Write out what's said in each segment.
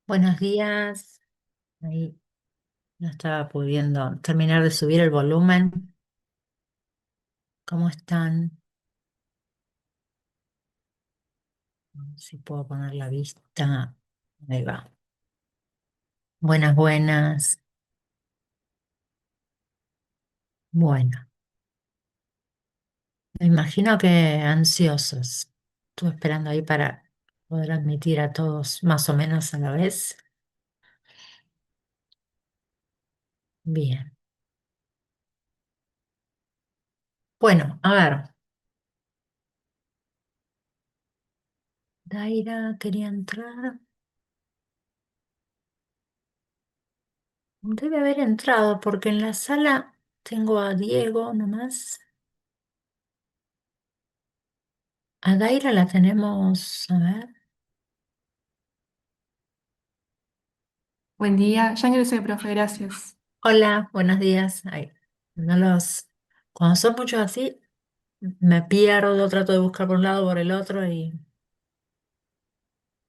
Buenos días. Ahí no estaba pudiendo terminar de subir el volumen. ¿Cómo están? A ver si puedo poner la vista. Ahí va. Buenas, buenas. Bueno, me imagino que ansiosos. Estuve esperando ahí para poder admitir a todos más o menos a la vez. Bien. Bueno, a ver. Daira quería entrar. Debe haber entrado porque en la sala tengo a Diego nomás. A Daira la tenemos, a ver. Buen día, ya ingresé, profe, gracias. Hola, buenos días. Ay, no los, cuando son muchos así, me pierdo, trato de buscar por un lado, por el otro y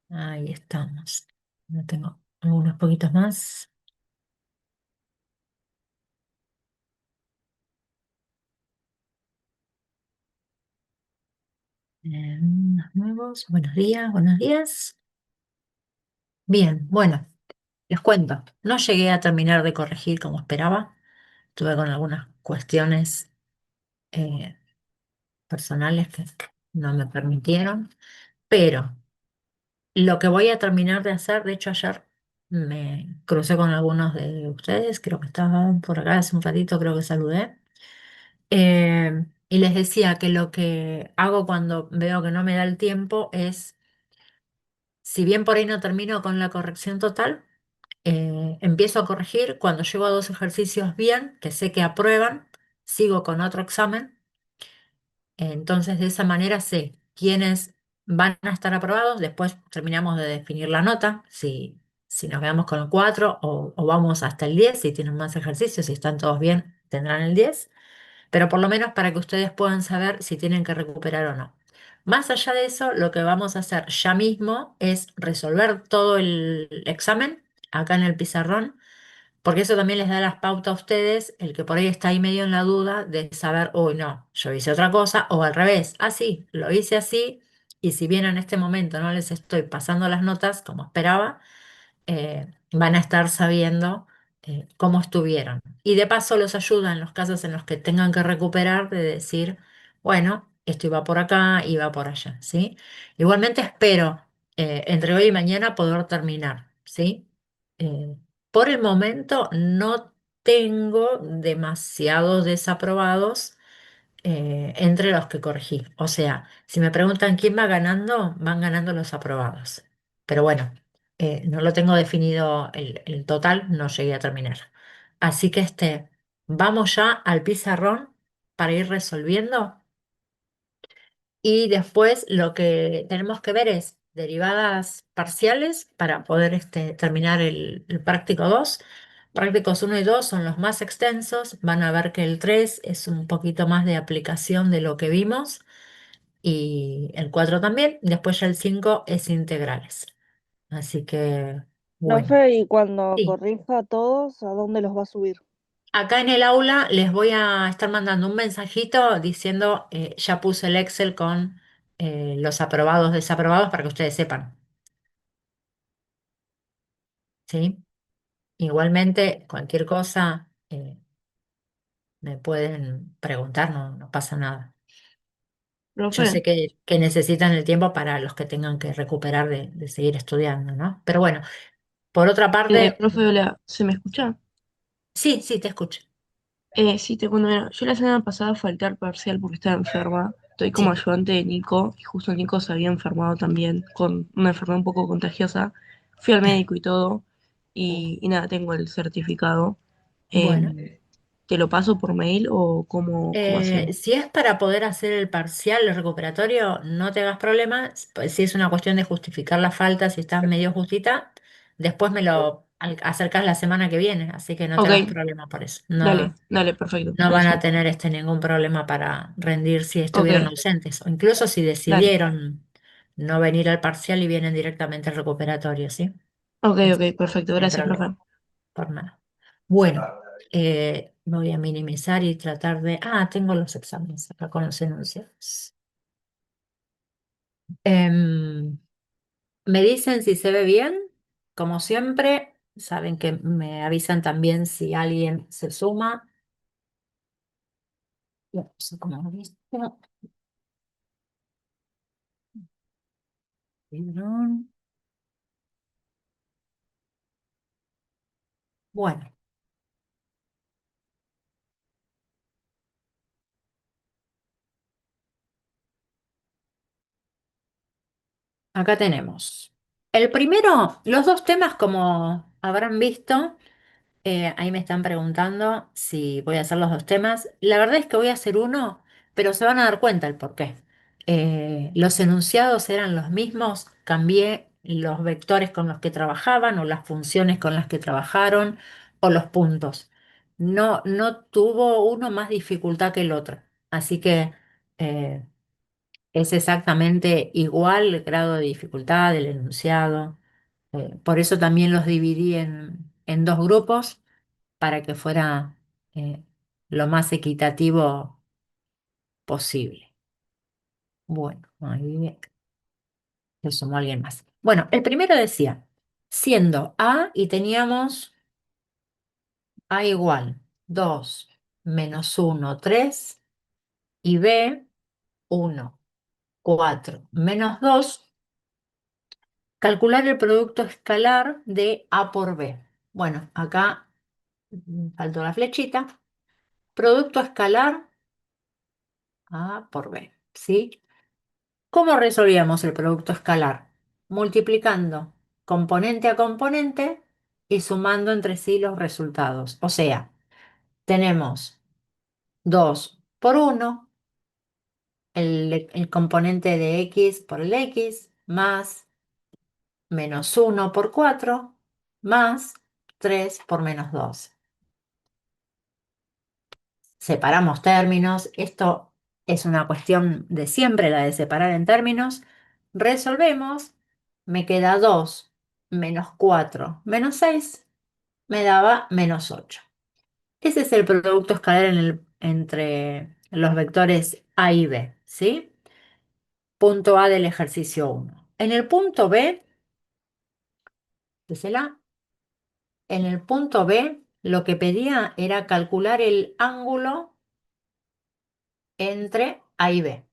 ahí estamos. No tengo algunos poquitos más. Unos nuevos. Buenos días, buenos días. Bien, bueno, les cuento. No llegué a terminar de corregir como esperaba. Tuve con algunas cuestiones eh, personales que no me permitieron, pero lo que voy a terminar de hacer, de hecho ayer me crucé con algunos de ustedes, creo que estaban por acá hace un ratito, creo que saludé, y les decía que lo que hago cuando veo que no me da el tiempo es, si bien por ahí no termino con la corrección total, empiezo a corregir, cuando llego a dos ejercicios bien, que sé que aprueban, sigo con otro examen. Entonces, de esa manera sé quiénes van a estar aprobados. Después terminamos de definir la nota, si nos quedamos con el 4 o vamos hasta el 10 si tienen más ejercicios, si están todos bien, tendrán el 10. Pero por lo menos para que ustedes puedan saber si tienen que recuperar o no. Más allá de eso, lo que vamos a hacer ya mismo es resolver todo el examen acá en el pizarrón, porque eso también les da las pautas a ustedes, el que por ahí está ahí medio en la duda de saber, uy, no, yo hice otra cosa, o al revés, sí, lo hice así, y si bien en este momento no les estoy pasando las notas como esperaba, van a estar sabiendo cómo estuvieron. Y de paso los ayuda en los casos en los que tengan que recuperar, de decir, bueno, esto iba por acá, iba por allá, ¿sí? Igualmente espero entre hoy y mañana poder terminar, ¿sí? Eh, por el momento no tengo demasiados desaprobados entre los que corregí. O sea, si me preguntan quién va ganando, van ganando los aprobados. Pero bueno, no lo tengo definido el total, no llegué a terminar. Así que vamos ya al pizarrón para ir resolviendo. Y después lo que tenemos que ver es derivadas parciales para poder terminar el práctico 2. Prácticos uno y 2 son los más extensos. Van a ver que el 3 es un poquito más de aplicación de lo que vimos y el 4 también. Después ya el 5 es integrales. Así que, bueno, Profe, y cuando sí. corrija a todos, ¿a dónde los va a subir? Acá en el aula les voy a estar mandando un mensajito diciendo, ya puse el Excel con los aprobados, desaprobados para que ustedes sepan, ¿sí? Igualmente, cualquier cosa me pueden preguntar, no, no pasa nada. Yo Profe, sé que necesitan el tiempo para los que tengan que recuperar de seguir estudiando, ¿no? Pero bueno, por otra parte, profe, hola, ¿se me escucha? sí, sí, te escucho. Sí, te cuento, mira, yo la semana pasada falté al parcial porque estaba enferma. Estoy como Sí, ayudante de Nico y justo Nico se había enfermado también con una enfermedad un poco contagiosa. Fui al médico y todo y nada, tengo el certificado. bueno. ¿Te lo paso por mail o cómo hacemos? Si es para poder hacer el parcial, el recuperatorio, no te hagas problemas. Pues si es una cuestión de justificar la falta, si estás medio justita, después me lo acercás la semana que viene, así que no te Ok, hagas problema por eso. dale, No, dale, perfecto, no van a buenísimo. tener ningún problema para rendir si Ok, estuvieron ausentes, o incluso si dale. decidieron no venir al parcial y vienen directamente al recuperatorio, ¿sí? Ok, Así ok, perfecto. no hay Gracias, profe. problema, por nada. Bueno, voy a minimizar y tratar de... Ah, tengo los exámenes acá con los enunciados. Em, Me dicen si se ve bien, como siempre, saben que me avisan también si alguien se suma. No sé cómo lo viste. Perdón. Bueno, acá tenemos. El primero, los dos temas, como habrán visto. Ahí me están preguntando si voy a hacer los dos temas. La verdad es que voy a hacer uno, pero se van a dar cuenta el por qué. Los enunciados eran los mismos, cambié los vectores con los que trabajaban o las funciones con las que trabajaron o los puntos. No, no tuvo uno más dificultad que el otro. Así que eh, es exactamente igual el grado de dificultad del enunciado. Por eso también los dividí en dos grupos para que fuera eh, lo más equitativo posible. Bueno, ahí le sumó alguien más. Bueno, el primero decía, siendo A y teníamos A igual 2 menos uno 3 y B 1 4 menos 2, calcular el producto escalar de A por B. Bueno, acá faltó la flechita. Producto escalar A por B, ¿sí? ¿Cómo resolvíamos el producto escalar? Multiplicando componente a componente y sumando entre sí los resultados. O sea, tenemos 2 por uno, el componente de x por el x, más menos uno por 4 más 3 por menos 2. Separamos términos. Esto es una cuestión de siempre, la de separar en términos. Resolvemos. Me queda 2 menos 4 menos 6 me daba menos 8. Ese es el producto escalar entre los vectores A y B, ¿sí? Punto A del ejercicio uno. En el punto B, désela, en el punto B, lo que pedía era calcular el ángulo entre A y B.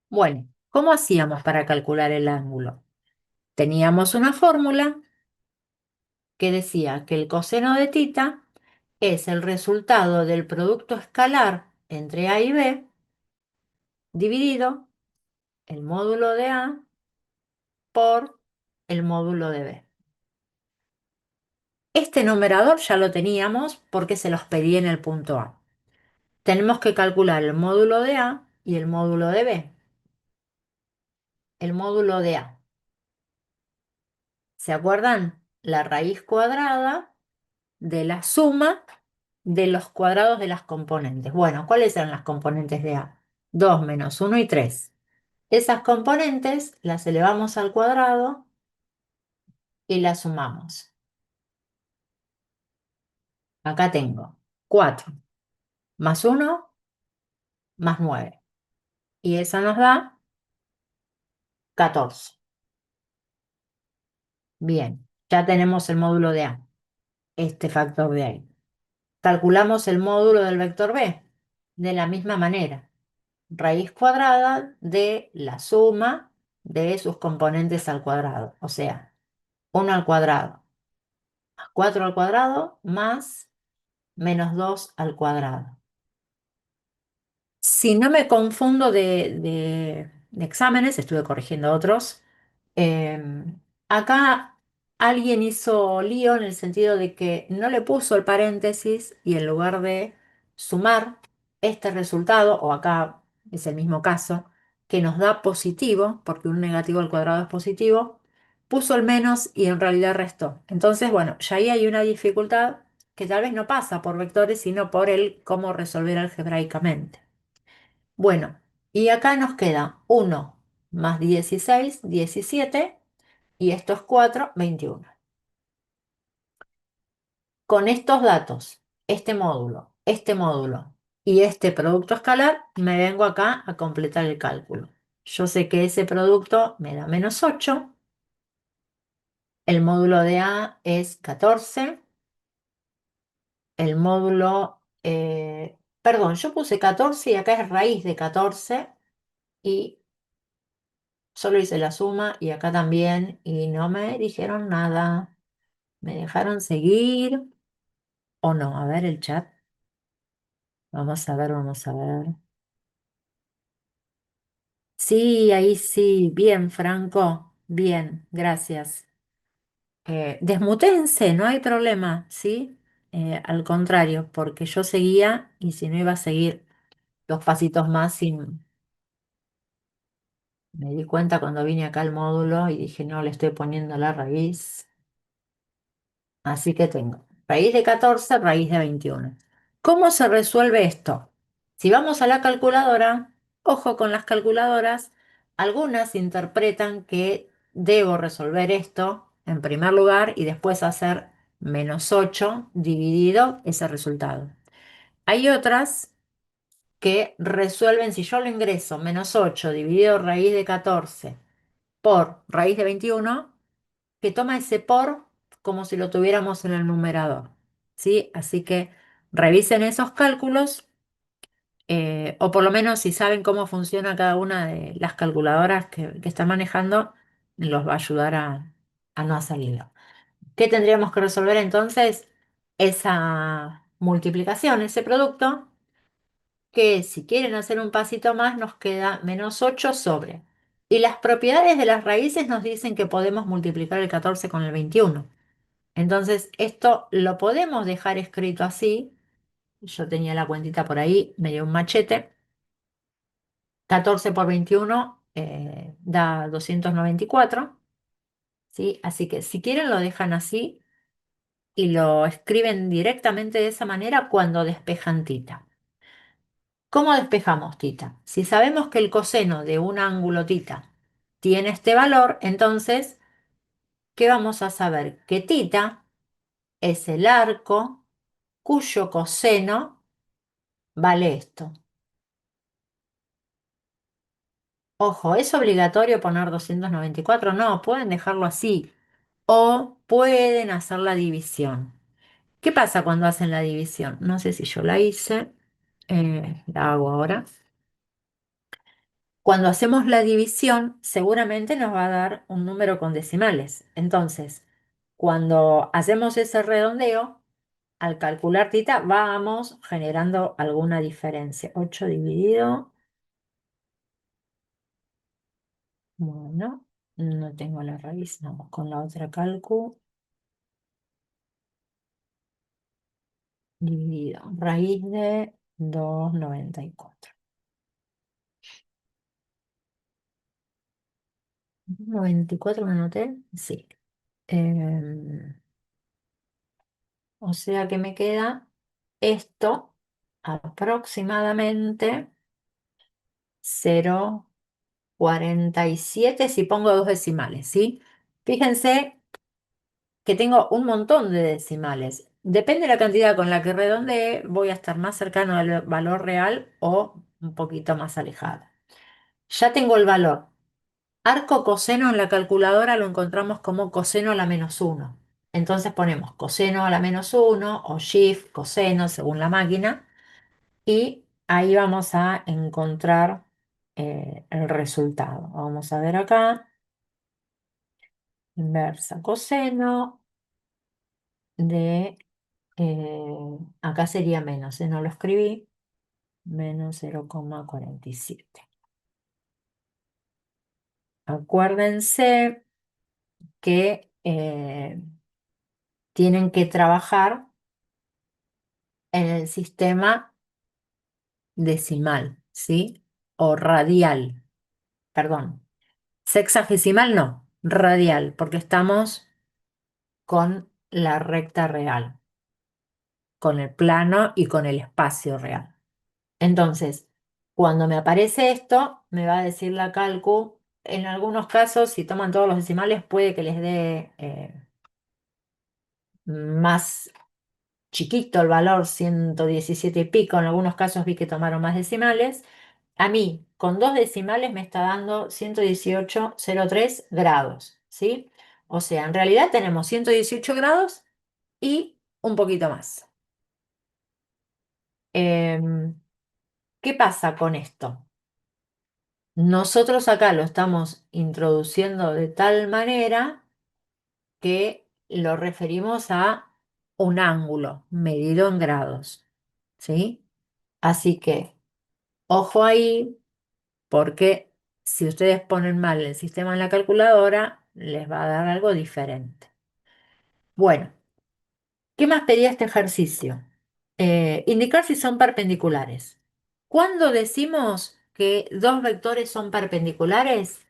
Bueno, ¿cómo hacíamos para calcular el ángulo? Teníamos una fórmula que decía que el coseno de tita es el resultado del producto escalar entre A y B dividido el módulo de A por el módulo de B. Este numerador ya lo teníamos porque se los pedí en el punto A. Tenemos que calcular el módulo de A y el módulo de B. El módulo de A. ¿Se acuerdan? La raíz cuadrada de la suma de los cuadrados de las componentes. Bueno, ¿cuáles eran las componentes de A? 2 menos uno y 3. Esas componentes las elevamos al cuadrado y las sumamos. Acá tengo 4 más uno más 9. Y eso nos da 14. Bien, ya tenemos el módulo de A, este factor de ahí. Calculamos el módulo del vector B de la misma manera. Raíz cuadrada de la suma de sus componentes al cuadrado. O sea, 1 al cuadrado más 4 al cuadrado más menos 2 al cuadrado. Si no me confundo de exámenes, estuve corrigiendo otros. Acá alguien hizo lío en el sentido de que no le puso el paréntesis y en lugar de sumar este resultado, o acá es el mismo caso, que nos da positivo, porque un negativo al cuadrado es positivo, puso el menos y en realidad restó. Entonces, bueno, ya ahí hay una dificultad que tal vez no pasa por vectores, sino por el cómo resolver algebraicamente. Bueno, y acá nos queda 1 más 16, 17. y esto es 4, 21. Con estos datos, este módulo y este producto escalar, me vengo acá a completar el cálculo. Yo sé que ese producto me da -8. El módulo de A es 14. El módulo, perdón, yo puse 14 y acá es raíz de 14 y solo hice la suma y acá también y no me dijeron nada. ¿Me dejaron seguir o no? A ver el chat. Vamos a ver, vamos a ver. Sí, ahí sí. Bien, Franco. Bien, gracias. Desmuténse, no hay problema, ¿sí? Al contrario, porque yo seguía y si no iba a seguir dos pasitos más sin... Me di cuenta cuando vine acá al módulo y dije, no, le estoy poniendo la raíz. Así que tengo raíz de 14, raíz de 21. ¿Cómo se resuelve esto? Si vamos a la calculadora, ojo con las calculadoras, algunas interpretan que debo resolver esto en primer lugar y después hacer -8 dividido ese resultado. Hay otras que resuelven, si yo lo ingreso, -8 dividido raíz de 14 por raíz de 21, que toma ese por como si lo tuviéramos en el numerador, ¿sí? Así que revisen esos cálculos, o por lo menos si saben cómo funciona cada una de las calculadoras que están manejando, los va a ayudar a no hacerlo. ¿Qué tendríamos que resolver entonces? Esa multiplicación, ese producto, que si quieren hacer un pasito más nos queda -8 sobre. Y las propiedades de las raíces nos dicen que podemos multiplicar el 14 con el 21. Entonces, esto lo podemos dejar escrito así. Yo tenía la cuentita por ahí, me dio un machete. 14 por 21 da 294, ¿sí? Así que si quieren lo dejan así y lo escriben directamente de esa manera cuando despejan tita. ¿Cómo despejamos tita? Si sabemos que el coseno de un ángulo tita tiene este valor, entonces, ¿qué vamos a saber? Que tita es el arco cuyo coseno vale esto. Ojo, ¿es obligatorio poner 294? No, pueden dejarlo así. O pueden hacer la división. ¿Qué pasa cuando hacen la división? No sé si yo la hice. La hago ahora. Cuando hacemos la división, seguramente nos va a dar un número con decimales. Entonces, cuando hacemos ese redondeo, al calcular tita, vamos generando alguna diferencia. 8 dividido. Bueno, no tengo la raíz, vamos con la otra cálculo. Dividido, raíz de 2,94. 94 me anoté, sí. Em, o sea que me queda esto aproximadamente 0,47 si pongo dos decimales, ¿sí? Fíjense que tengo un montón de decimales. Depende de la cantidad con la que redondee, voy a estar más cercano al valor real o un poquito más alejado. Ya tengo el valor. Arco coseno en la calculadora lo encontramos como coseno a la -1. Entonces ponemos coseno a la -1 o shift coseno según la máquina y ahí vamos a encontrar el resultado. Vamos a ver acá, inversa coseno de, acá sería menos, no lo escribí, -0,47. Acuérdense que tienen que trabajar en el sistema decimal, ¿sí? O radial, perdón. Sexagesimal no, radial, porque estamos con la recta real, con el plano y con el espacio real. Entonces, cuando me aparece esto, me va a decir la calcu en algunos casos, si toman todos los decimales, puede que les dé más chiquito el valor, 117 y pico. En algunos casos vi que tomaron más decimales. A mí, con dos decimales me está dando 118,03 grados, ¿sí? O sea, en realidad tenemos 118 grados y un poquito más. Em, ¿Qué pasa con esto? Nosotros acá lo estamos introduciendo de tal manera que lo referimos a un ángulo medido en grados, ¿sí? Así que, ojo ahí, porque si ustedes ponen mal el sistema en la calculadora, les va a dar algo diferente. Bueno, ¿qué más pedía este ejercicio? Indicar si son perpendiculares. ¿Cuándo decimos que dos vectores son perpendiculares?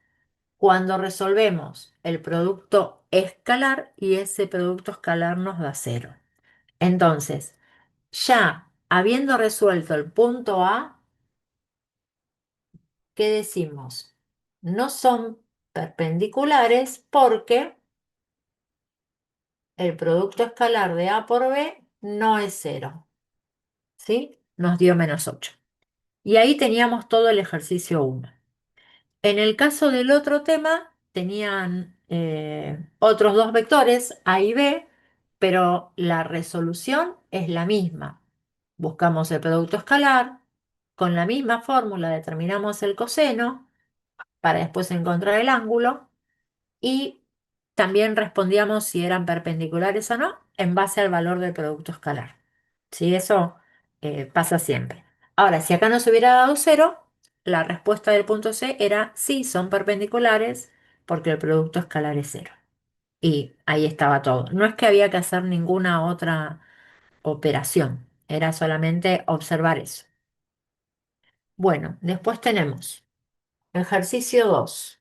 Cuando resolvemos el producto escalar y ese producto escalar nos da cero. Entonces, ya habiendo resuelto el punto A, ¿qué decimos? No son perpendiculares porque el producto escalar de A por B no es cero, ¿sí? Nos dio -8. Y ahí teníamos todo el ejercicio 1. En el caso del otro tema, tenían otros dos vectores, A y B, pero la resolución es la misma. Buscamos el producto escalar, con la misma fórmula determinamos el coseno para después encontrar el ángulo y también respondíamos si eran perpendiculares o no en base al valor del producto escalar. ¿Sí? Eso pasa siempre. Ahora, si acá nos hubiera dado cero, la respuesta del punto C era sí, son perpendiculares porque el producto escalar es cero. Y ahí estaba todo. No es que había que hacer ninguna otra operación, era solamente observar eso. Bueno, después tenemos ejercicio 2.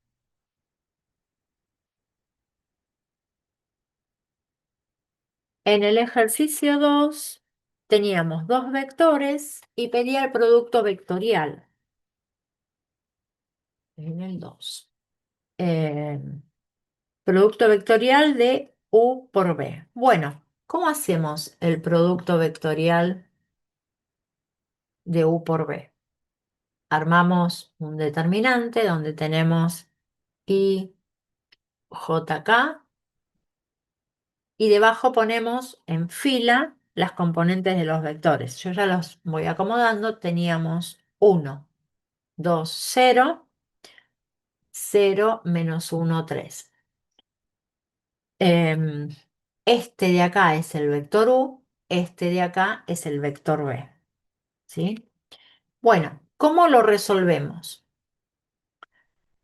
En el ejercicio 2 teníamos dos vectores y pedía el producto vectorial. En el 2. Eh, Producto vectorial de U por B. Bueno, ¿cómo hacemos el producto vectorial de U por B? Armamos un determinante donde tenemos I, J, K y debajo ponemos en fila las componentes de los vectores. Yo ya los voy acomodando. Teníamos 1, 2, 0, 0, -1, 3. Em, este de acá es el vector U, este de acá es el vector B. ¿Sí? Bueno, ¿cómo lo resolvemos?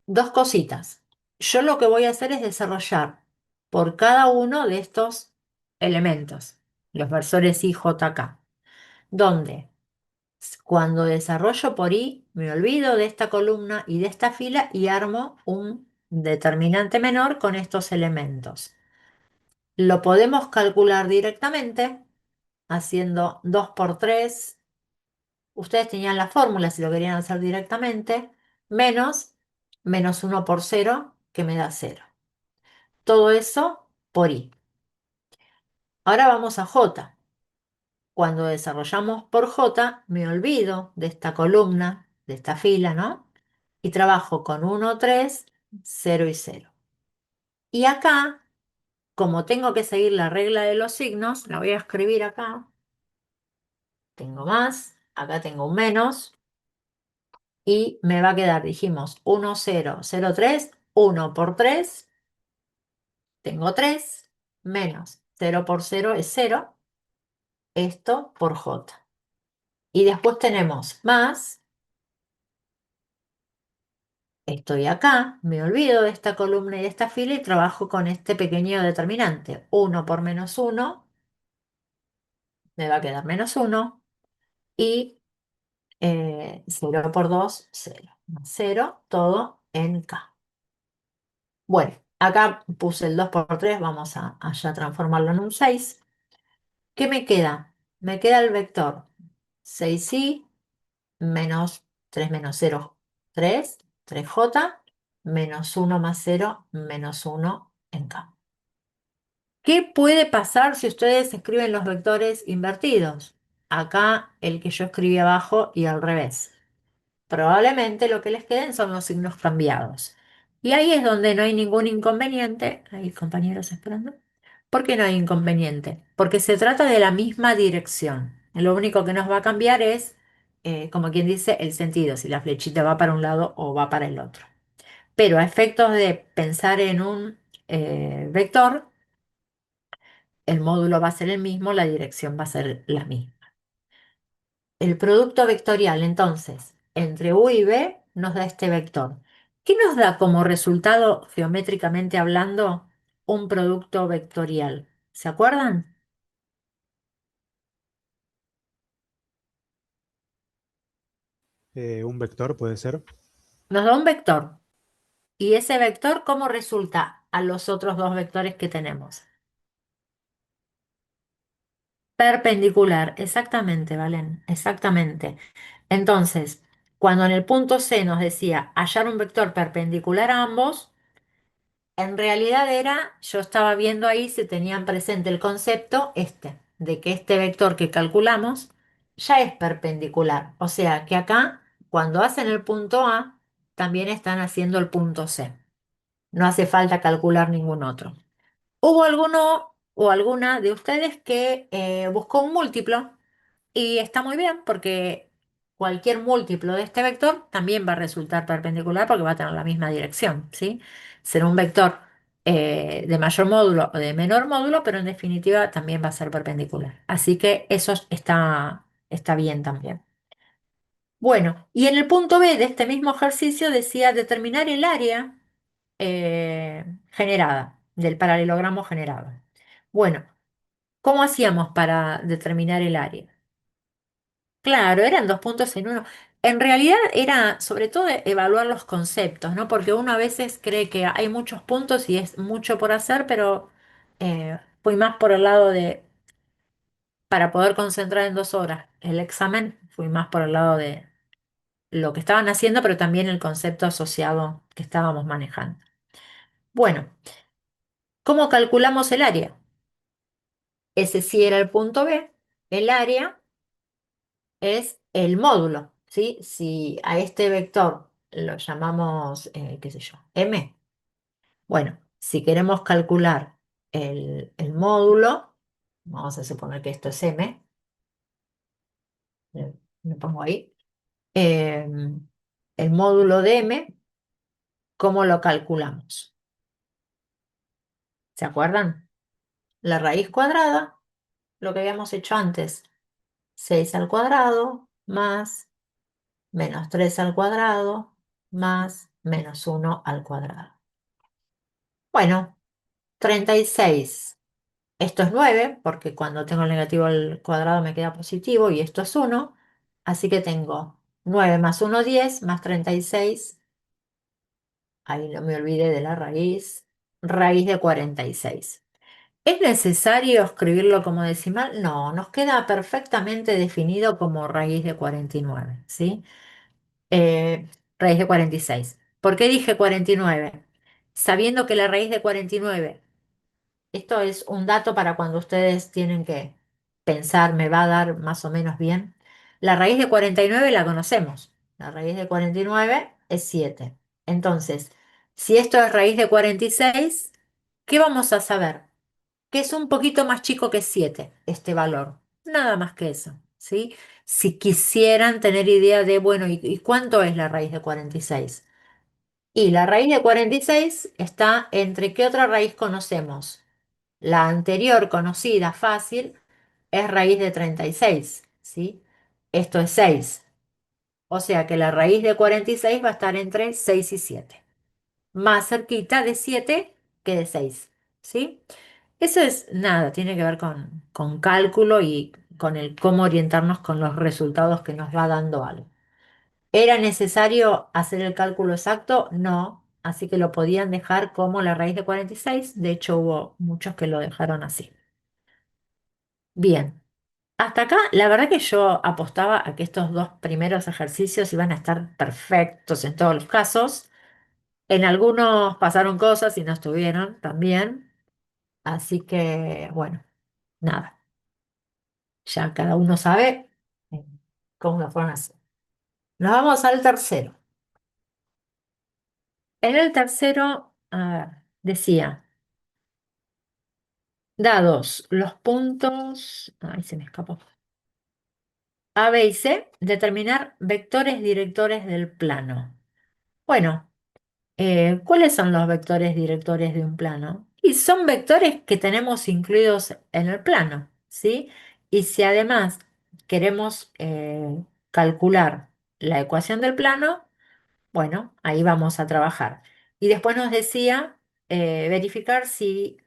Dos cositas. Yo lo que voy a hacer es desarrollar por cada uno de estos elementos, los versores I, J, K, donde cuando desarrollo por I, me olvido de esta columna y de esta fila y armo un determinante menor con estos elementos. Lo podemos calcular directamente haciendo 2 por 3. Ustedes tenían la fórmula si lo querían hacer directamente, menos -1 por 0, que me da 0. Todo eso por I. Ahora vamos a J. Cuando desarrollamos por J, me olvido de esta columna, de esta fila, ¿no? Y trabajo con 1, 3, 0 y 0. Y acá, como tengo que seguir la regla de los signos, la voy a escribir acá. Tengo más, acá tengo un menos. Y me va a quedar, dijimos, 1, 0, 0, 3, 1 por 3, tengo 3, menos 0 por 0 es 0, esto por J. Y después tenemos más, estoy acá, me olvido de esta columna y de esta fila y trabajo con este pequeño determinante. 1 por -1 me va a quedar -1 y 0 por 2, 0. 0, todo en K. Bueno, acá puse el 2 por 3, vamos a ya transformarlo en un 6. ¿Qué me queda? Me queda el vector 6i menos 3 menos 0, 3, 3j, menos uno más cero menos uno en K. ¿Qué puede pasar si ustedes escriben los vectores invertidos? Acá el que yo escribí abajo y al revés. Probablemente lo que les queden son los signos cambiados. Y ahí es donde no hay ningún inconveniente. Hay compañeros esperando. ¿Por qué no hay inconveniente? Porque se trata de la misma dirección. Lo único que nos va a cambiar es, como quien dice, el sentido, si la flechita va para un lado o va para el otro. Pero a efectos de pensar en un vector, el módulo va a ser el mismo, la dirección va a ser la misma. El producto vectorial, entonces, entre U y B nos da este vector. ¿Qué nos da como resultado, geométricamente hablando, un producto vectorial? ¿Se acuerdan? Un vector puede ser. Nos da un vector. ¿Y ese vector cómo resulta a los otros dos vectores que tenemos? Perpendicular, exactamente, Valen, exactamente. Entonces, cuando en el punto C nos decía hallar un vector perpendicular a ambos, en realidad era, yo estaba viendo ahí si tenían presente el concepto de que este vector que calculamos ya es perpendicular. O sea que acá, cuando hacen el punto A, también están haciendo el punto C. No hace falta calcular ningún otro. ¿Hubo alguno o alguna de ustedes que buscó un múltiplo? Y está muy bien porque cualquier múltiplo de este vector también va a resultar perpendicular porque va a tener la misma dirección, ¿sí? Será un vector de mayor módulo o de menor módulo, pero en definitiva también va a ser perpendicular. Así que eso está bien también. Bueno, y en el punto B de este mismo ejercicio decía determinar el área generada, del paralelogramo generado. Bueno, ¿cómo hacíamos para determinar el área? Claro, eran dos puntos en uno. En realidad era sobre todo evaluar los conceptos, ¿no? Porque uno a veces cree que hay muchos puntos y es mucho por hacer, pero fui más por el lado de, para poder concentrar en 2 horas el examen, fui más por el lado de lo que estaban haciendo, pero también el concepto asociado que estábamos manejando. Bueno, ¿cómo calculamos el área? Ese sí era el punto B. El área es el módulo, ¿sí? Si a este vector lo llamamos, qué sé yo, M, bueno, si queremos calcular el módulo, vamos a suponer que esto es M, lo pongo ahí, eh, el módulo de M, ¿cómo lo calculamos? ¿Se acuerdan? La raíz cuadrada, lo que habíamos hecho antes, 6 al cuadrado más menos 3 al cuadrado más menos uno al cuadrado. Bueno, 36. Esto es 9 porque cuando tengo el negativo al cuadrado me queda positivo y esto es 1. Así que tengo 9 más uno 10 más 36. Ahí no me olvidé de la raíz. Raíz de 46. ¿Es necesario escribirlo como decimal? No, nos queda perfectamente definido como raíz de 49, ¿sí? Raíz de 46. ¿Por qué dije 49? Sabiendo que la raíz de 49, esto es un dato para cuando ustedes tienen que pensar, me va a dar más o menos bien. La raíz de 49 la conocemos. La raíz de 49 es 7. Entonces, si esto es raíz de 46, ¿qué vamos a saber? Que es un poquito más chico que 7 este valor. Nada más que eso, ¿sí? Si quisieran tener idea de, bueno, ¿y cuánto es la raíz de 46? Y la raíz de 46 está entre qué otra raíz conocemos. La anterior conocida, fácil, es raíz de 36, ¿sí? Esto es 6. O sea que la raíz de 46 va a estar entre 6 y 7. Más cerquita de 7 que de 6, ¿sí? Eso es nada, tiene que ver con cálculo y con el cómo orientarnos con los resultados que nos va dando algo. ¿Era necesario hacer el cálculo exacto? No, así que lo podían dejar como la raíz de 46. De hecho, hubo muchos que lo dejaron así. Bien, hasta acá la verdad que yo apostaba a que estos dos primeros ejercicios iban a estar perfectos en todos los casos. En algunos pasaron cosas y no estuvieron también. Así que, bueno, nada, ya cada uno sabe eh, cómo lo fueron a hacer. Nos vamos al tercero. En el tercero, a ver, decía, dados los puntos, ay, se me escapó. A, B y C, determinar vectores directores del plano. Bueno, ¿cuáles son los vectores directores de un plano? Y son vectores que tenemos incluidos en el plano, ¿sí? Y si además queremos calcular la ecuación del plano, bueno, ahí vamos a trabajar. Y después nos decía verificar si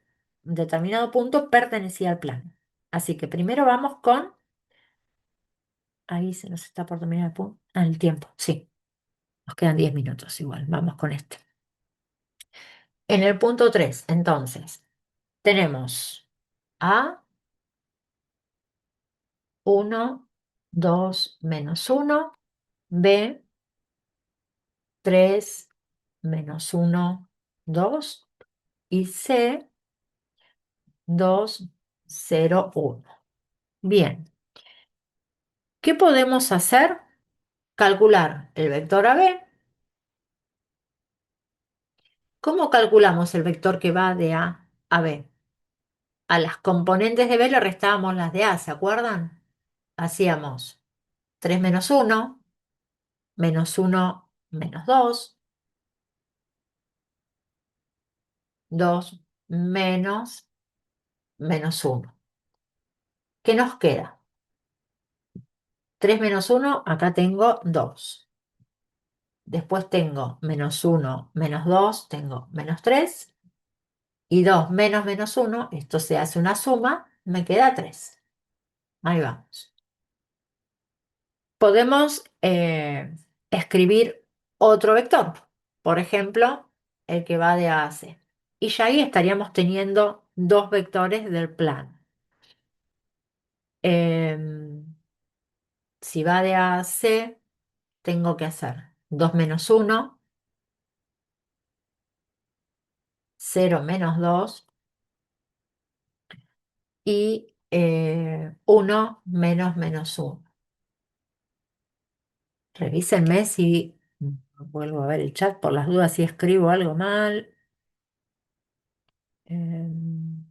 determinado punto pertenecía al plano. Así que primero vamos con, ahí se nos está por terminar el punto, el tiempo, sí, nos quedan 10 minutos igual, vamos con este. En el punto 3, entonces, tenemos A, 1, 2, menos 1, B, 3, menos 1, 2, y C, 2, 0, 1. Bien, ¿qué podemos hacer? Calcular el vector AB. ¿Cómo calculamos el vector que va de A a B? A las componentes de B le restábamos las de A, ¿se acuerdan? Hacíamos 3 menos 1, menos 1 menos 2, 2 menos menos 1. ¿Qué nos queda? 3 menos 1, acá tengo 2. Después tengo menos 1 menos 2, tengo menos 3. Y 2 menos menos 1, esto se hace una suma, me queda 3. Ahí vamos. Podemos escribir otro vector, por ejemplo, el que va de A a C. Y ya ahí estaríamos teniendo dos vectores del plano. Em, si va de A a C, tengo que hacer 2 menos 1, 0 menos 2 y 1 menos menos 1. Revísenme si vuelvo a ver el chat por las dudas si escribo algo mal. Em,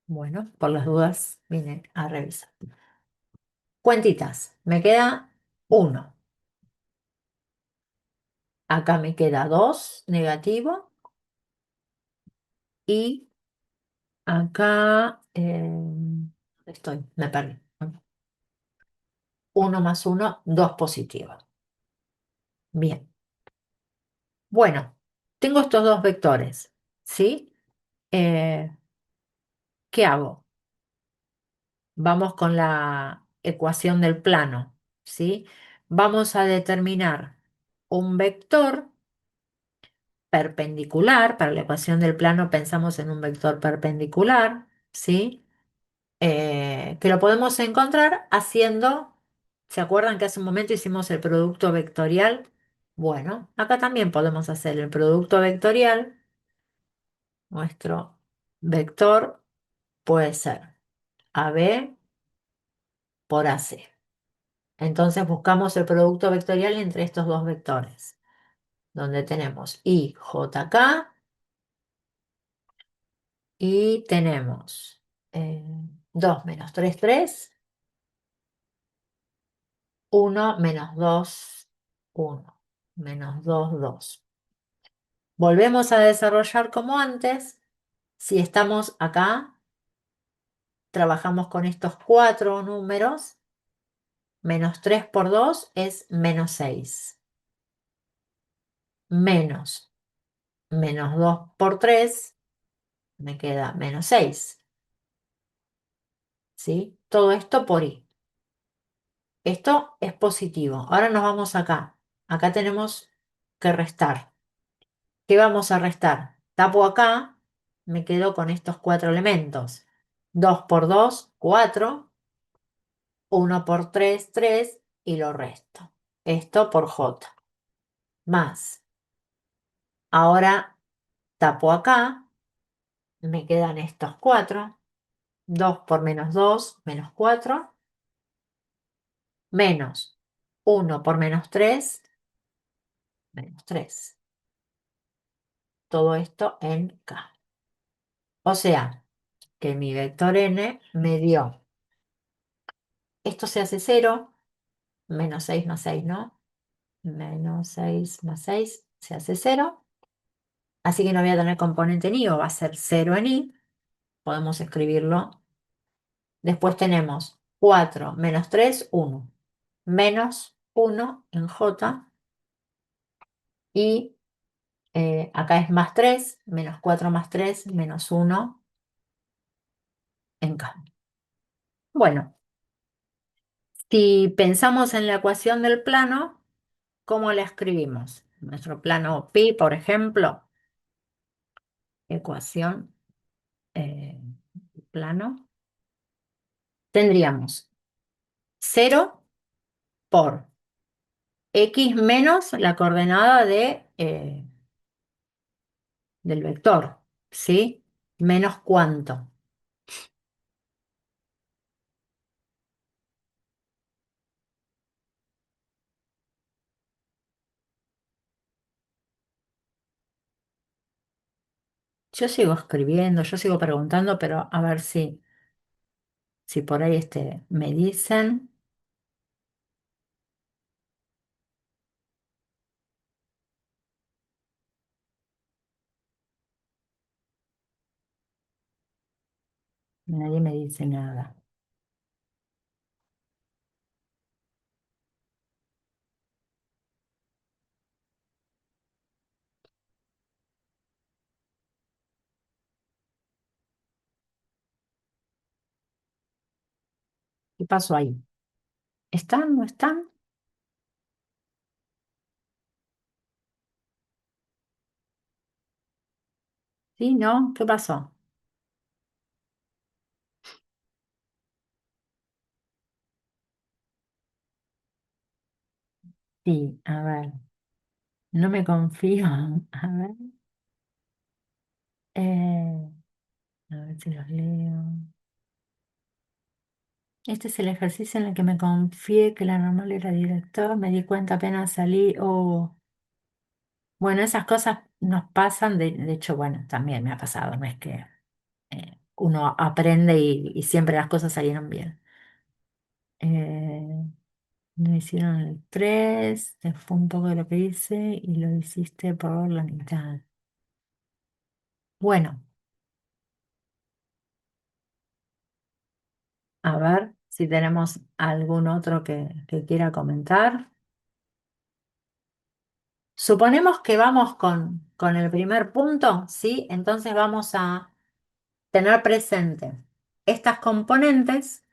bueno, por las dudas vine a revisar. Cuentitas, me queda 1. Acá me queda 2 negativo y acá estoy, me perdí. 1 más 1, 2 positivo. Bien. Bueno, tengo estos dos vectores, ¿sí? Eh, ¿Qué hago? Vamos con la ecuación del plano, ¿sí? Vamos a determinar un vector perpendicular. Para la ecuación del plano pensamos en un vector perpendicular, ¿sí? Que lo podemos encontrar haciendo, ¿se acuerdan que hace un momento hicimos el producto vectorial? Bueno, acá también podemos hacer el producto vectorial. Nuestro vector puede ser AB por AC. Entonces buscamos el producto vectorial entre estos dos vectores, donde tenemos IJK y tenemos 2 menos 3 3, 1 menos 2 1, menos 2 2. Volvemos a desarrollar como antes. Si estamos acá, trabajamos con estos cuatro números. Menos 3 por 2 es menos 6. Menos menos 2 por 3 me queda menos 6. ¿Sí? Todo esto por I. Esto es positivo. Ahora nos vamos acá. Acá tenemos que restar. ¿Qué vamos a restar? Tapo acá, me quedo con estos cuatro elementos. 2 por 2, 4. 1 por 3, 3. Y lo resto. Esto por J. Más Ahora tapo acá, me quedan estos 4. 2 por menos 2 menos 4 menos 1 por menos 3 menos 3. Todo esto en K. O sea, que mi vector n me dio, esto se hace 0, menos 6 más 6, ¿no? Menos 6 más 6 se hace 0. Así que no voy a tener componente en i, o va a ser 0 en i. Podemos escribirlo. Después tenemos 4 menos 3, 1. Menos 1 en j. Y acá es más 3, menos 4 más 3, menos 1 en k. Bueno, si pensamos en la ecuación del plano, ¿cómo la escribimos? Nuestro plano pi, por ejemplo, ecuación eh, plano, tendríamos 0 por x menos la coordenada del vector, ¿sí? ¿Menos cuánto? Yo sigo escribiendo, yo sigo preguntando, pero a ver si por ahí me dicen. Nadie me dice nada. ¿Qué pasó ahí? ¿Están? ¿No están? ¿Sí? ¿No? ¿Qué pasó? Sí, a ver, no me confío. Eh, a ver si los leo. Este es el ejercicio en el que me confié que la normal era director. Me di cuenta apenas salí. Bueno, esas cosas nos pasan. De hecho, bueno, también me ha pasado. No es que uno aprende y siempre las cosas salieron bien. Eh, Me hicieron el 3, fue un poco de lo que hice y lo hiciste por la mitad. Bueno, a ver si tenemos algún otro que quiera comentar. Suponemos que vamos con el primer punto, ¿sí? Entonces vamos a tener presente estas componentes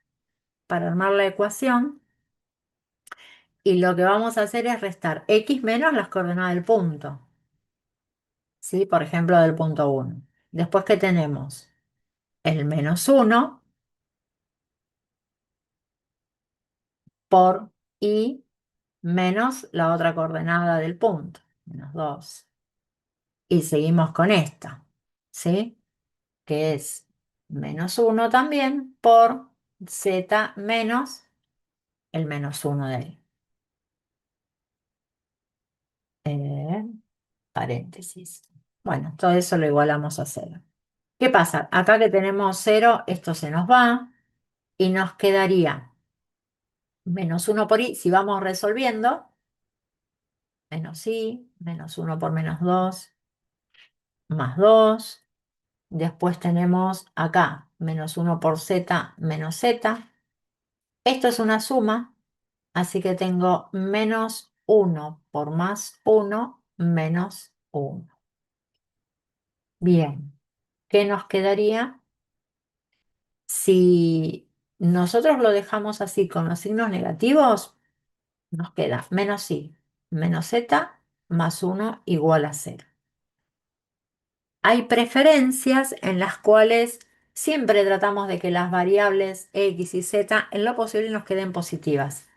para armar la ecuación, y lo que vamos a hacer es restar x menos las coordenadas del punto, ¿sí? Por ejemplo, del punto 1. Después que tenemos el menos 1 por y menos la otra coordenada del punto, menos 2. Y seguimos con esta, ¿sí? Que es menos 1 también por z menos el menos 1 de ahí. Eh, Paréntesis. Bueno, todo eso lo igualamos a 0. ¿Qué pasa? Acá que tenemos 0, esto se nos va y nos quedaría menos 1 por i. Si vamos resolviendo, menos i, menos 1 por menos 2 más 2. Después tenemos acá menos 1 por z menos z. Esto es una suma, así que tengo menos 1 por más 1 menos 1. Bien, ¿qué nos quedaría? Si nosotros lo dejamos así con los signos negativos, nos queda menos i menos z más 1 igual a 0. Hay preferencias en las cuales siempre tratamos de que las variables x y z en lo posible nos queden positivas.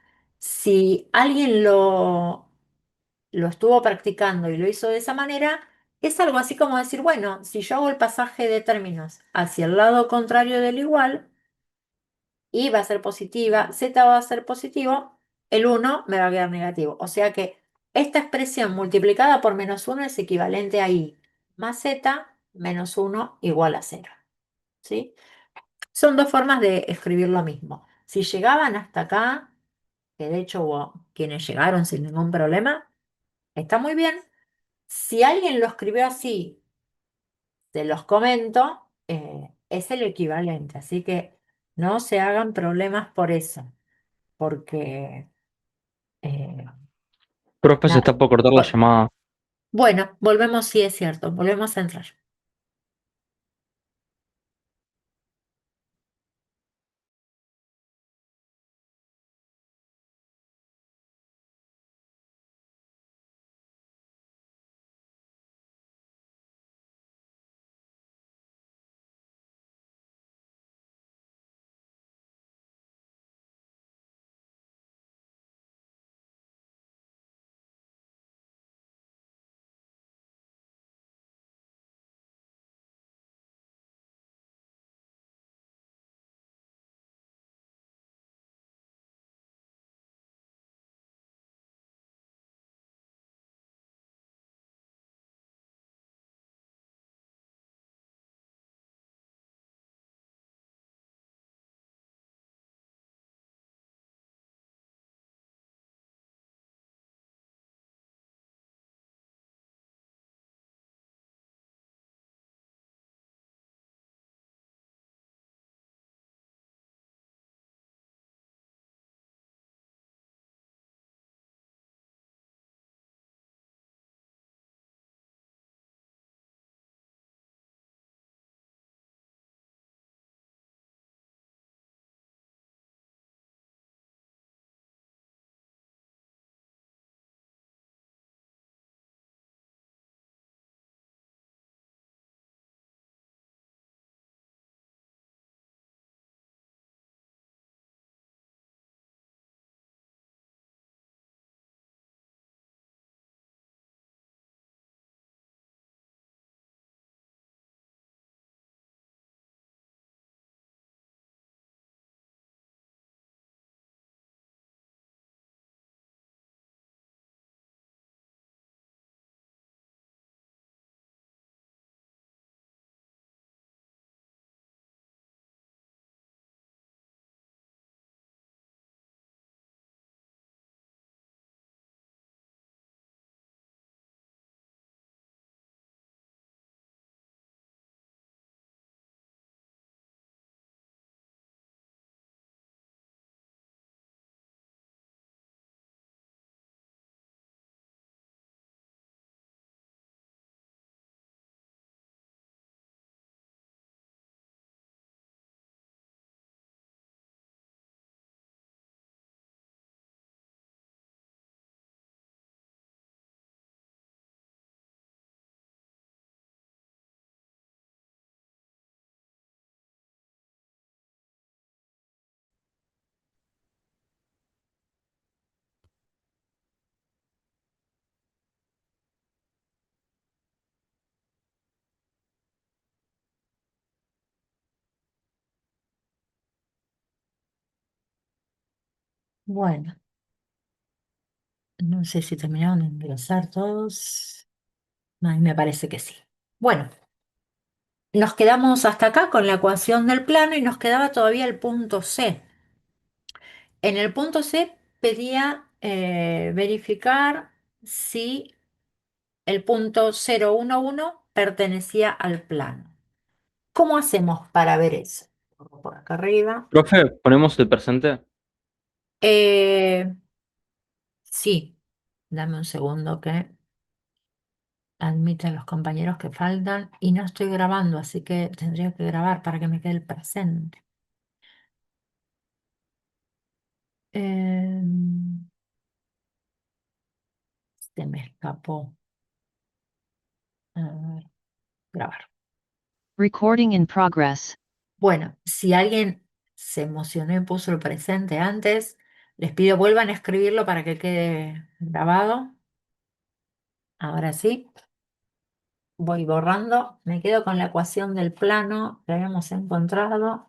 Si alguien lo estuvo practicando y lo hizo de esa manera, Es algo así como decir, bueno, si yo hago el pasaje de términos hacia el lado contrario del igual, y va a ser positiva, z va a ser positivo, el uno me va a quedar negativo. O sea que esta expresión multiplicada por -1 es equivalente a i más z menos 1 igual a cero. ¿Sí? Son dos formas de escribir lo mismo. Si llegaban hasta acá, que de hecho hubo quienes llegaron sin ningún problema, está muy bien. Si alguien lo escribió así, te los comento, es el equivalente. Así que no se hagan problemas por eso, porque eh, Profe, se nada. está por cortar la Bueno, llamada. bueno, volvemos, sí es cierto, volvemos a entrar. Bueno, no sé si terminaron de ingresar todos. Ay, me parece que sí. Bueno, nos quedamos hasta acá con la ecuación del plano y nos quedaba todavía el punto C. En el punto C pedía verificar si el punto 0, 1, 1 pertenecía al plano. ¿Cómo hacemos para ver eso? Por acá arriba. Profe, ponemos el presente. Eh, sí, dame un segundo que admite a los compañeros que faltan y no estoy grabando, así que tendría que grabar para que me quede el presente. Em, Se me escapó. A ver, grabar. Recording in progress. Bueno, si alguien se emocionó y puso el presente antes, les pido vuelvan a escribirlo para que quede grabado. Ahora sí. Voy borrando, me quedo con la ecuación del plano que habíamos encontrado.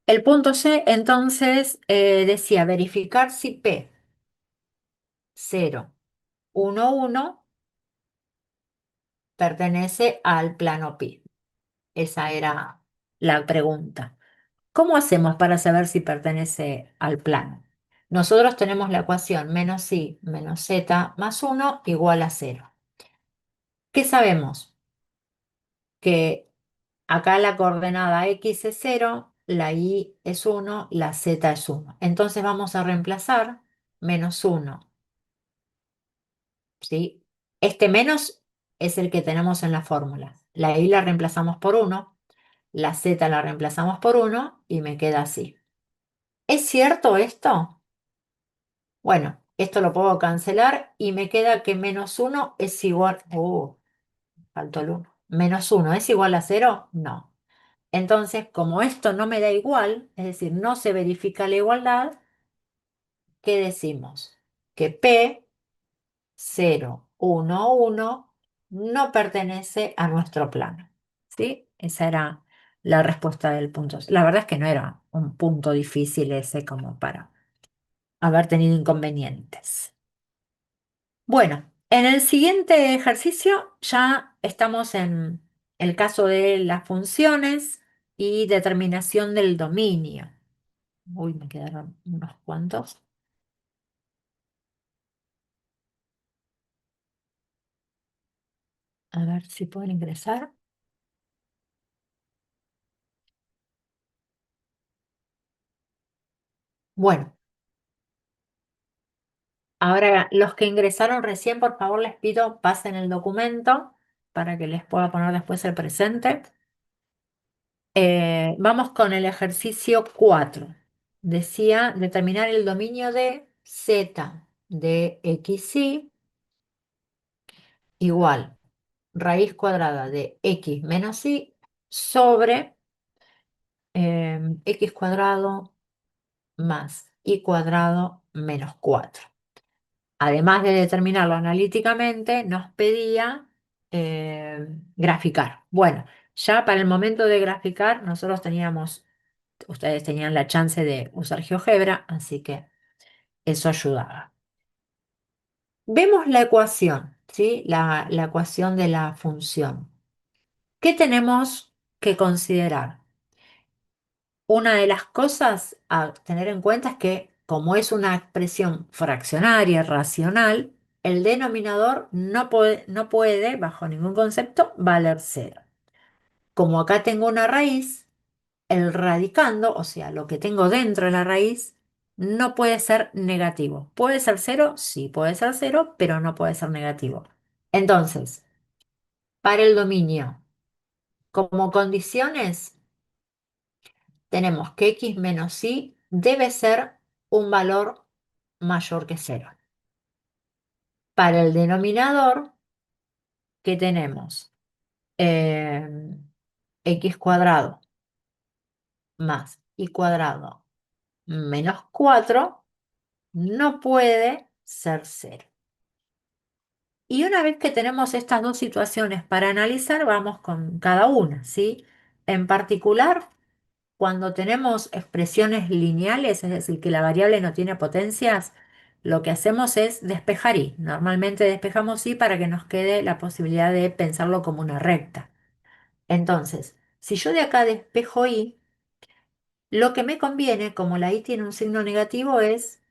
El punto C, entonces, decía verificar si P 0, 1, 1 pertenece al plano pi. Esa era la pregunta. ¿Cómo hacemos para saber si pertenece al plano? Nosotros tenemos la ecuación menos i menos z más 1 igual a 0. ¿Qué sabemos? Que acá la coordenada x es 0, la y es 1, la z es 1. Entonces vamos a reemplazar menos 1, ¿sí? Este menos es el que tenemos en la fórmula. La y la reemplazamos por 1, la z la reemplazamos por 1 y me queda así. ¿Es cierto esto? Bueno, esto lo puedo cancelar y me queda que menos 1 es igual... faltó el 1. ¿Menos 1 es igual a 0? No. Entonces, como esto no me da igual, es decir, no se verifica la igualdad, ¿qué decimos? Que P 0, 1, 1 no pertenece a nuestro plano. ¿Sí? Esa era la respuesta del punto. La verdad es que no era un punto difícil ese como para haber tenido inconvenientes. Bueno, en el siguiente ejercicio ya estamos en el caso de las funciones y determinación del dominio. Uy, me quedaron unos cuantos. A ver si pueden ingresar. Bueno, ahora los que ingresaron recién, por favor, les pido pasen el documento para que les pueda poner después el presente. Vamos con el ejercicio 4. Decía determinar el dominio de z de xy igual raíz cuadrada de x menos y sobre x cuadrado más y cuadrado menos 4. Además de determinarlo analíticamente, nos pedía graficar. Bueno, ya para el momento de graficar, nosotros teníamos, ustedes tenían la chance de usar GeoGebra, así que eso ayudaba. Vemos la ecuación, ¿sí? La ecuación de la función. ¿Qué tenemos que considerar? Una de las cosas a tener en cuenta es que como es una expresión fraccionaria, racional, el denominador no puede, bajo ningún concepto, valer cero. Como acá tengo una raíz, el radicando, o sea, lo que tengo dentro de la raíz, no puede ser negativo. ¿Puede ser cero? Sí, puede ser cero, pero no puede ser negativo. Entonces, para el dominio, como condiciones, tenemos que x menos y debe ser un valor mayor que cero. Para el denominador, ¿qué tenemos? X cuadrado más y cuadrado menos 4 no puede ser cero. Y una vez que tenemos estas dos situaciones para analizar, vamos con cada una, ¿sí? En particular, cuando tenemos expresiones lineales, es decir, que la variable no tiene potencias, lo que hacemos es despejar y. Normalmente despejamos y para que nos quede la posibilidad de pensarlo como una recta. Entonces, si yo de acá despejo y, lo que me conviene, como la y tiene un signo negativo, es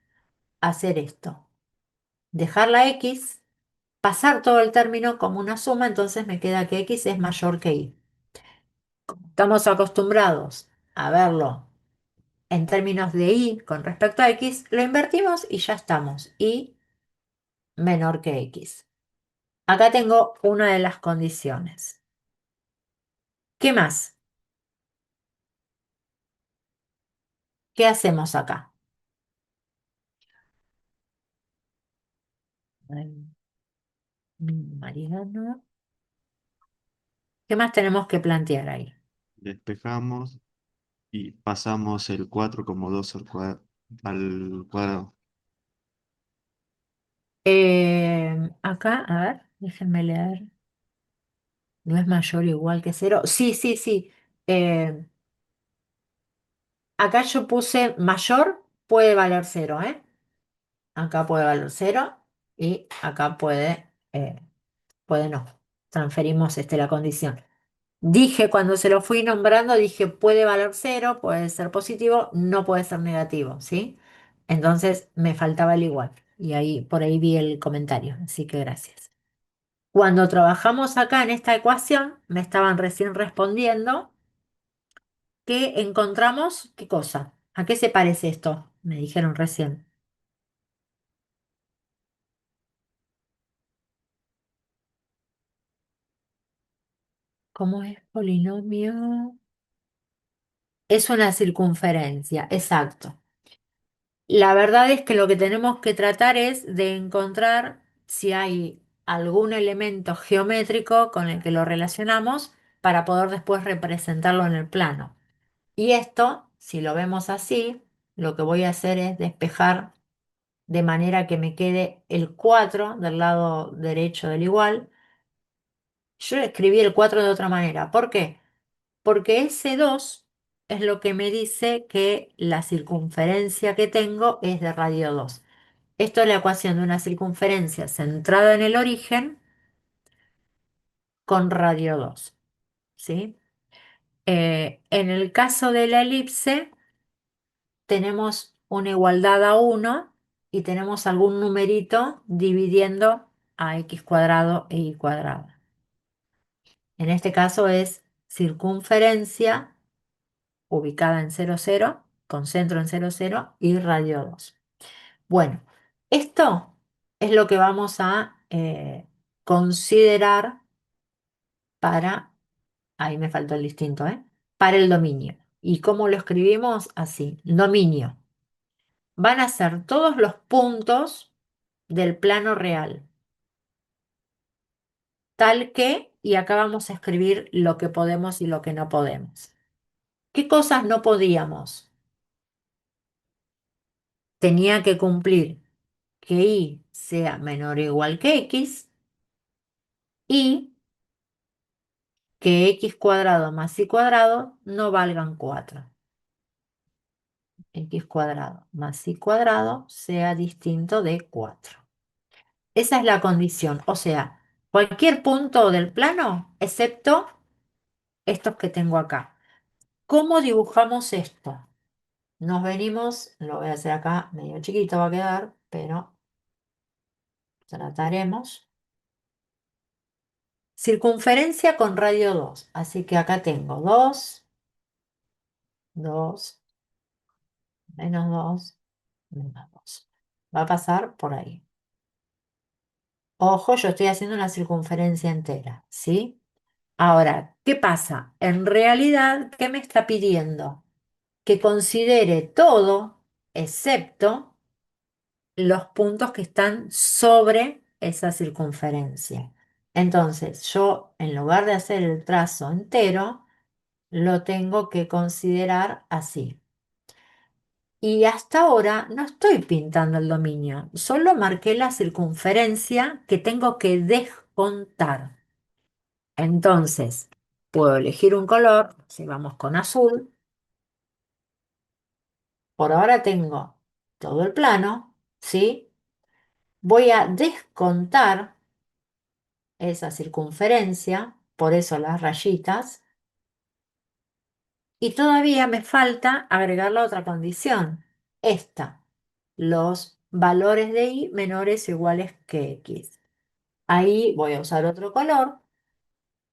hacer esto. Dejar la x, pasar todo el término como una suma, entonces me queda que x es mayor que y. Estamos acostumbrados a verlo en términos de y con respecto a x, lo invertimos y ya estamos. Y menor que x. Acá tengo una de las condiciones. ¿Qué más? ¿Qué hacemos acá? Ay, Mariano. ¿Qué más tenemos que plantear ahí? Despejamos y pasamos el 4 como 2 al cuadrado. al cuadrado. Acá, a ver, déjenme leer. ¿No es mayor o igual que cero? Sí, sí, sí. Eh, Acá yo puse mayor puede valer cero, ¿eh? Acá puede valer cero y acá puede no. Transferimos la condición. Dije cuando se lo fui nombrando, dije puede valer cero, puede ser positivo, no puede ser negativo, ¿sí? Entonces me faltaba el igual y ahí por ahí vi el comentario, así que gracias. Cuando trabajamos acá en esta ecuación, me estaban recién respondiendo que encontramos, ¿qué cosa? ¿A qué se parece esto? Me dijeron recién. ¿Cómo es polinomio? Es una circunferencia, exacto. La verdad es que lo que tenemos que tratar es de encontrar si hay algún elemento geométrico con el que lo relacionamos para poder después representarlo en el plano. Y esto, si lo vemos así, lo que voy a hacer es despejar de manera que me quede el 4 del lado derecho del igual. Yo escribí el 4 de otra manera. ¿Por qué? Porque ese 2 es lo que me dice que la circunferencia que tengo es de radio 2. Esto es la ecuación de una circunferencia centrada en el origen con radio 2, ¿sí? En el caso de la elipse, tenemos una igualdad a 1 y tenemos algún numerito dividiendo a x cuadrado e y cuadrado. En este caso es circunferencia ubicada en 0, 0, con centro en 0, 0 y radio 2. Bueno, esto es lo que vamos a considerar para, ahí me faltó el distinto, para el dominio. ¿Y cómo lo escribimos? Así, dominio. Van a ser todos los puntos del plano real, tal que, y acá vamos a escribir lo que podemos y lo que no podemos. ¿Qué cosas no podíamos? Tenía que cumplir que y sea menor o igual que x y que x cuadrado más y cuadrado no valgan 4. X cuadrado más y cuadrado sea distinto de 4. Esa es la condición, o sea, cualquier punto del plano excepto estos que tengo acá. ¿Cómo dibujamos esto? Nos venimos, lo voy a hacer acá, medio chiquito va a quedar, pero trataremos. Circunferencia con radio 2, así que acá tengo 2, 2, menos 2, menos 2. Va a pasar por ahí. Ojo, yo estoy haciendo una circunferencia entera, ¿sí? Ahora, ¿qué pasa? En realidad, ¿qué me está pidiendo? Que considere todo excepto los puntos que están sobre esa circunferencia. Entonces, yo en lugar de hacer el trazo entero, lo tengo que considerar así. Y hasta ahora no estoy pintando el dominio, solo marqué la circunferencia que tengo que descontar. Entonces, puedo elegir un color, si vamos con azul. Por ahora tengo todo el plano, ¿sí? Voy a descontar esa circunferencia, por eso las rayitas, y todavía me falta agregar la otra condición, esta, los valores de y menores o iguales que x. Ahí voy a usar otro color.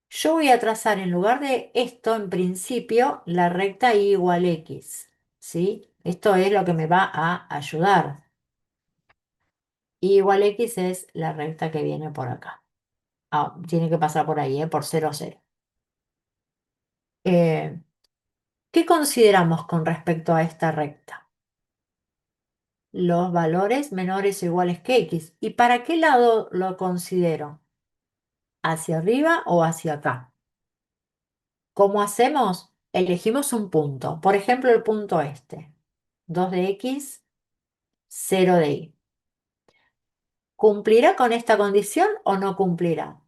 Yo voy a trazar en lugar de esto, en principio, la recta y igual x, ¿sí? Esto es lo que me va a ayudar. Y igual x es la recta que viene por acá. Ah, tiene que pasar por ahí, por 0, 0. ¿Qué consideramos con respecto a esta recta? Los valores menores o iguales que x. ¿Y para qué lado lo considero? ¿Hacia arriba o hacia acá? ¿Cómo hacemos? Elegimos un punto. Por ejemplo, el punto este. 2 de x 0 de y. ¿Cumplirá con esta condición o no cumplirá?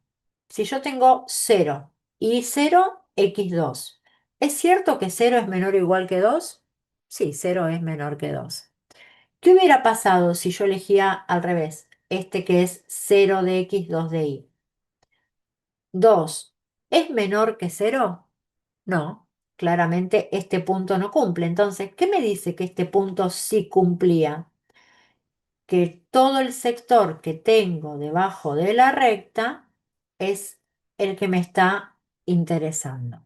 Si yo tengo 0 y 0, x2. ¿Es cierto que 0 es menor o igual que 2? Sí, 0 es menor que 2. ¿Qué hubiera pasado si yo elegía al revés? Este que es 0 de x, 2 de y. 2, ¿es menor que 0? No, claramente este punto no cumple. Entonces, ¿qué me dice que este punto sí cumplía? Que todo el sector que tengo debajo de la recta es el que me está interesando.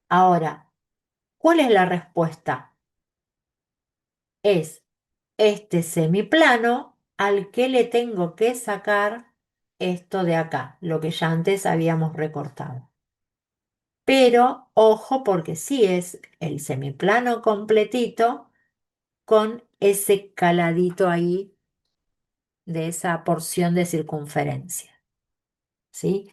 Ahora, ¿cuál es la respuesta? Es este semiplano al que le tengo que sacar esto de acá, lo que ya antes habíamos recortado. Pero ojo porque sí es el semiplano completito con ese caladito ahí de esa porción de circunferencia, ¿sí?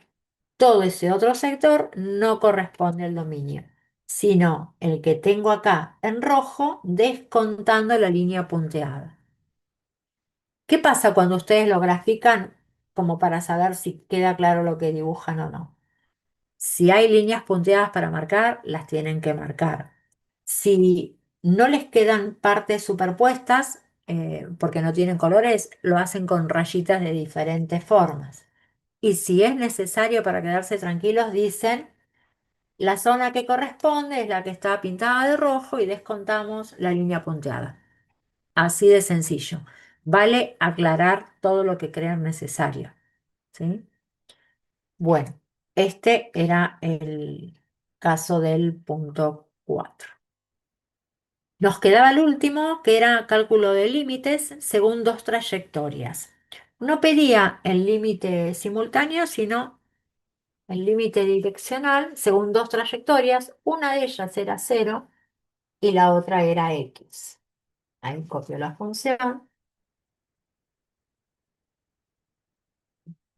Todo ese otro sector no corresponde al dominio, sino el que tengo acá en rojo descontando la línea punteada. ¿Qué pasa cuando ustedes lo grafican como para saber si queda claro lo que dibujan o no? Si hay líneas punteadas para marcar, las tienen que marcar. Si no les quedan partes superpuestas, porque no tienen colores, lo hacen con rayitas de diferentes formas. Y si es necesario para quedarse tranquilos, dicen, la zona que corresponde es la que está pintada de rojo y descontamos la línea punteada. Así de sencillo. Vale aclarar todo lo que crean necesario, ¿sí? Bueno, este era el caso del punto 4. Nos quedaba el último, que era cálculo de límites según dos trayectorias. No pedía el límite simultáneo, sino el límite direccional según dos trayectorias. Una de ellas era 0 y la otra era x. Ahí copio la función.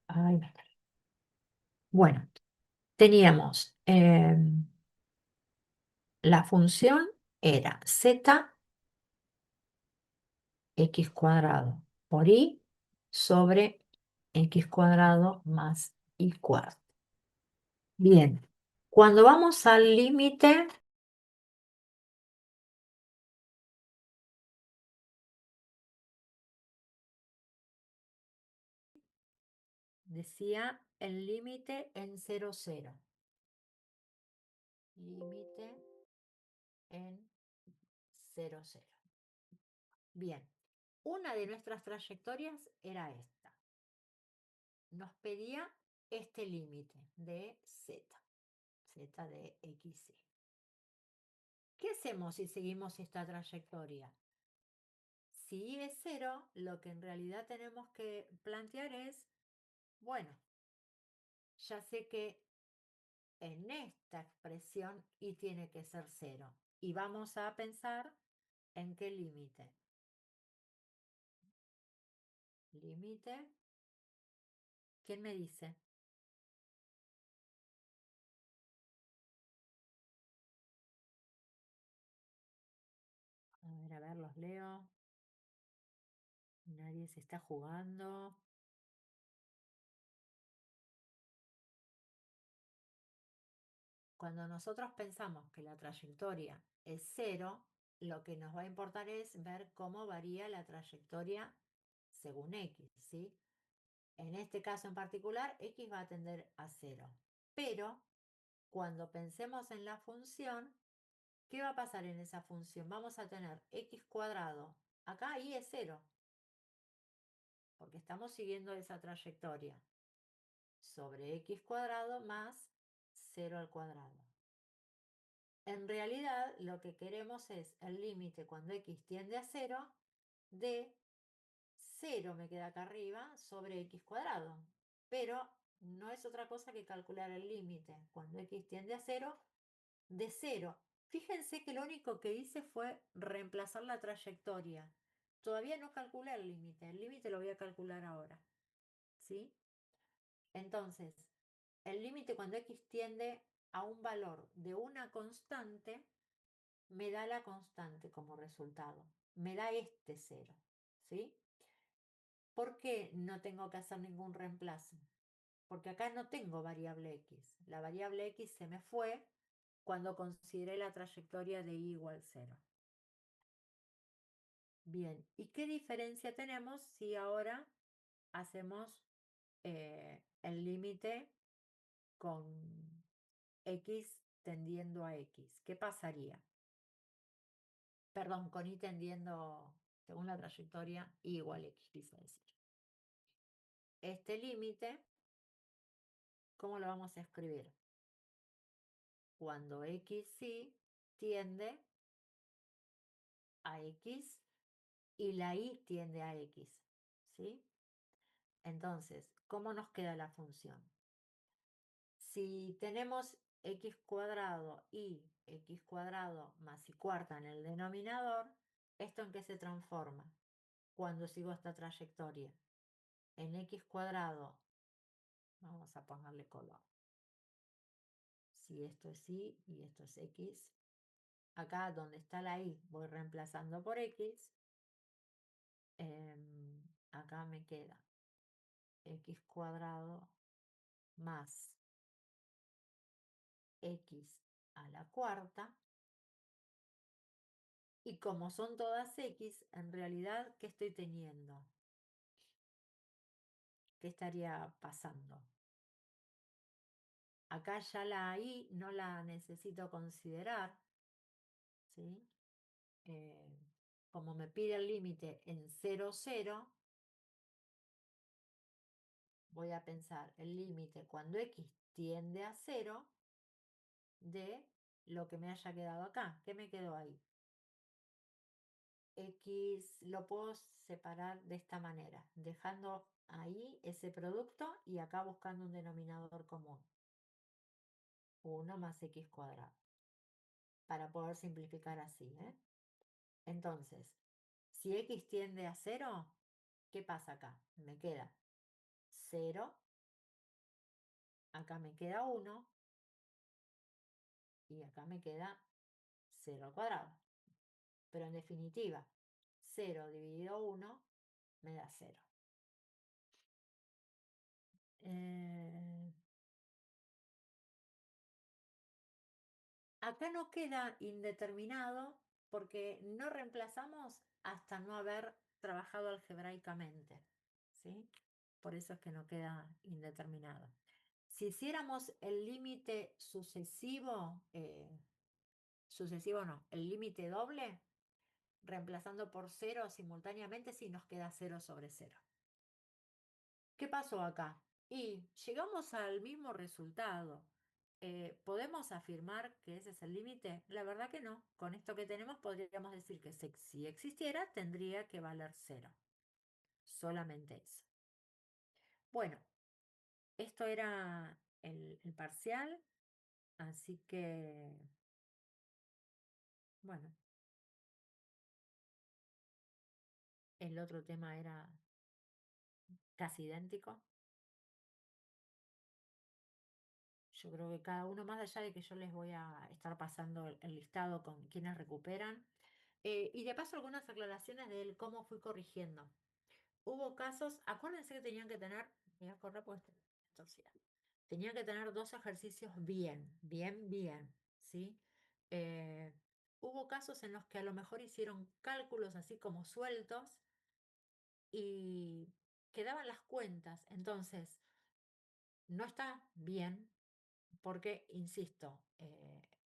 Ay, bueno, teníamos la función era z x cuadrado por y sobre x cuadrado más y cuarto. Bien, cuando vamos al límite, decía el límite en 0, 0. Límite en 0, 0. Bien, una de nuestras trayectorias era esta. Nos pedía este límite de z, z de x, y. ¿Qué hacemos si seguimos esta trayectoria? Si y es 0, lo que en realidad tenemos que plantear es, bueno, ya sé que en esta expresión y tiene que ser 0. Y vamos a pensar en qué límite. Límite. ¿Quién me dice? A ver, los leo. Nadie se está jugando. Cuando nosotros pensamos que la trayectoria es 0, lo que nos va a importar es ver cómo varía la trayectoria según x, ¿sí? En este caso en particular, x va a tender a 0. Pero cuando pensemos en la función, ¿qué va a pasar en esa función? Vamos a tener x cuadrado. Acá y es 0, porque estamos siguiendo esa trayectoria. Sobre x cuadrado más 0 al cuadrado. En realidad, lo que queremos es el límite cuando x tiende a 0 de 0 me queda acá arriba sobre x cuadrado. Pero no es otra cosa que calcular el límite cuando x tiende a 0 de 0. Fíjense que lo único que hice fue reemplazar la trayectoria. Todavía no calculé el límite lo voy a calcular ahora, ¿sí? Entonces, el límite cuando x tiende a un valor de una constante, me da la constante como resultado. Me da este 0, ¿sí? ¿Por qué no tengo que hacer ningún reemplazo? Porque acá no tengo variable x. La variable x se me fue cuando consideré la trayectoria de y igual 0. Bien, ¿y qué diferencia tenemos si ahora hacemos el límite con x tendiendo a x? ¿Qué pasaría? Perdón, con y tendiendo, según la trayectoria, y igual x, quise decir. Este límite, ¿cómo lo vamos a escribir? Cuando x sí tiende a x y la y tiende a x, ¿sí? Entonces, ¿cómo nos queda la función? Si tenemos x cuadrado y x cuadrado más y cuarta en el denominador, ¿esto en qué se transforma cuando sigo esta trayectoria? En x cuadrado, vamos a ponerle color. Si esto es y y esto es x, acá donde está la y voy reemplazando por x, acá me queda x cuadrado más x a la cuarta. Y como son todas x, en realidad, ¿qué estoy teniendo? ¿Qué estaría pasando? Acá ya la y no la necesito considerar, ¿sí? Eh, como me pide el límite en 0, 0, voy a pensar el límite cuando x tiende a 0 de lo que me haya quedado acá. ¿Qué me quedó ahí? X lo puedo separar de esta manera, dejando ahí ese producto y acá buscando un denominador común. 1 más x cuadrado, para poder simplificar así, ¿eh? Entonces, si x tiende a 0, ¿qué pasa acá? Me queda 0, acá me queda 1 y acá me queda 0 al cuadrado. Pero en definitiva, 0 dividido 1 me da 0. Eh, Acá no queda indeterminado porque no reemplazamos hasta no haber trabajado algebraicamente, ¿sí? Por eso es que no queda indeterminado. Si hiciéramos el límite sucesivo, sucesivo no, el límite doble, reemplazando por 0 simultáneamente, sí nos queda 0 sobre 0. ¿Qué pasó acá? Y llegamos al mismo resultado. ¿Podemos afirmar que ese es el límite? La verdad que no. Con esto que tenemos podríamos decir que si existiera tendría que valer 0. Solamente eso. Bueno, esto era el parcial, así que, bueno, el otro tema era casi idéntico. Yo creo que cada uno, más allá de que yo les voy a estar pasando el listado con quienes recuperan, y de paso algunas aclaraciones del cómo fui corrigiendo. Hubo casos, acuérdense que tenían que tener, voy a correr porque estoy torcida. Tenían que tener dos ejercicios bien, bien, bien, ¿sí? Hubo casos en los que a lo mejor hicieron cálculos así como sueltos y quedaban las cuentas. Entonces, no está bien porque, insisto,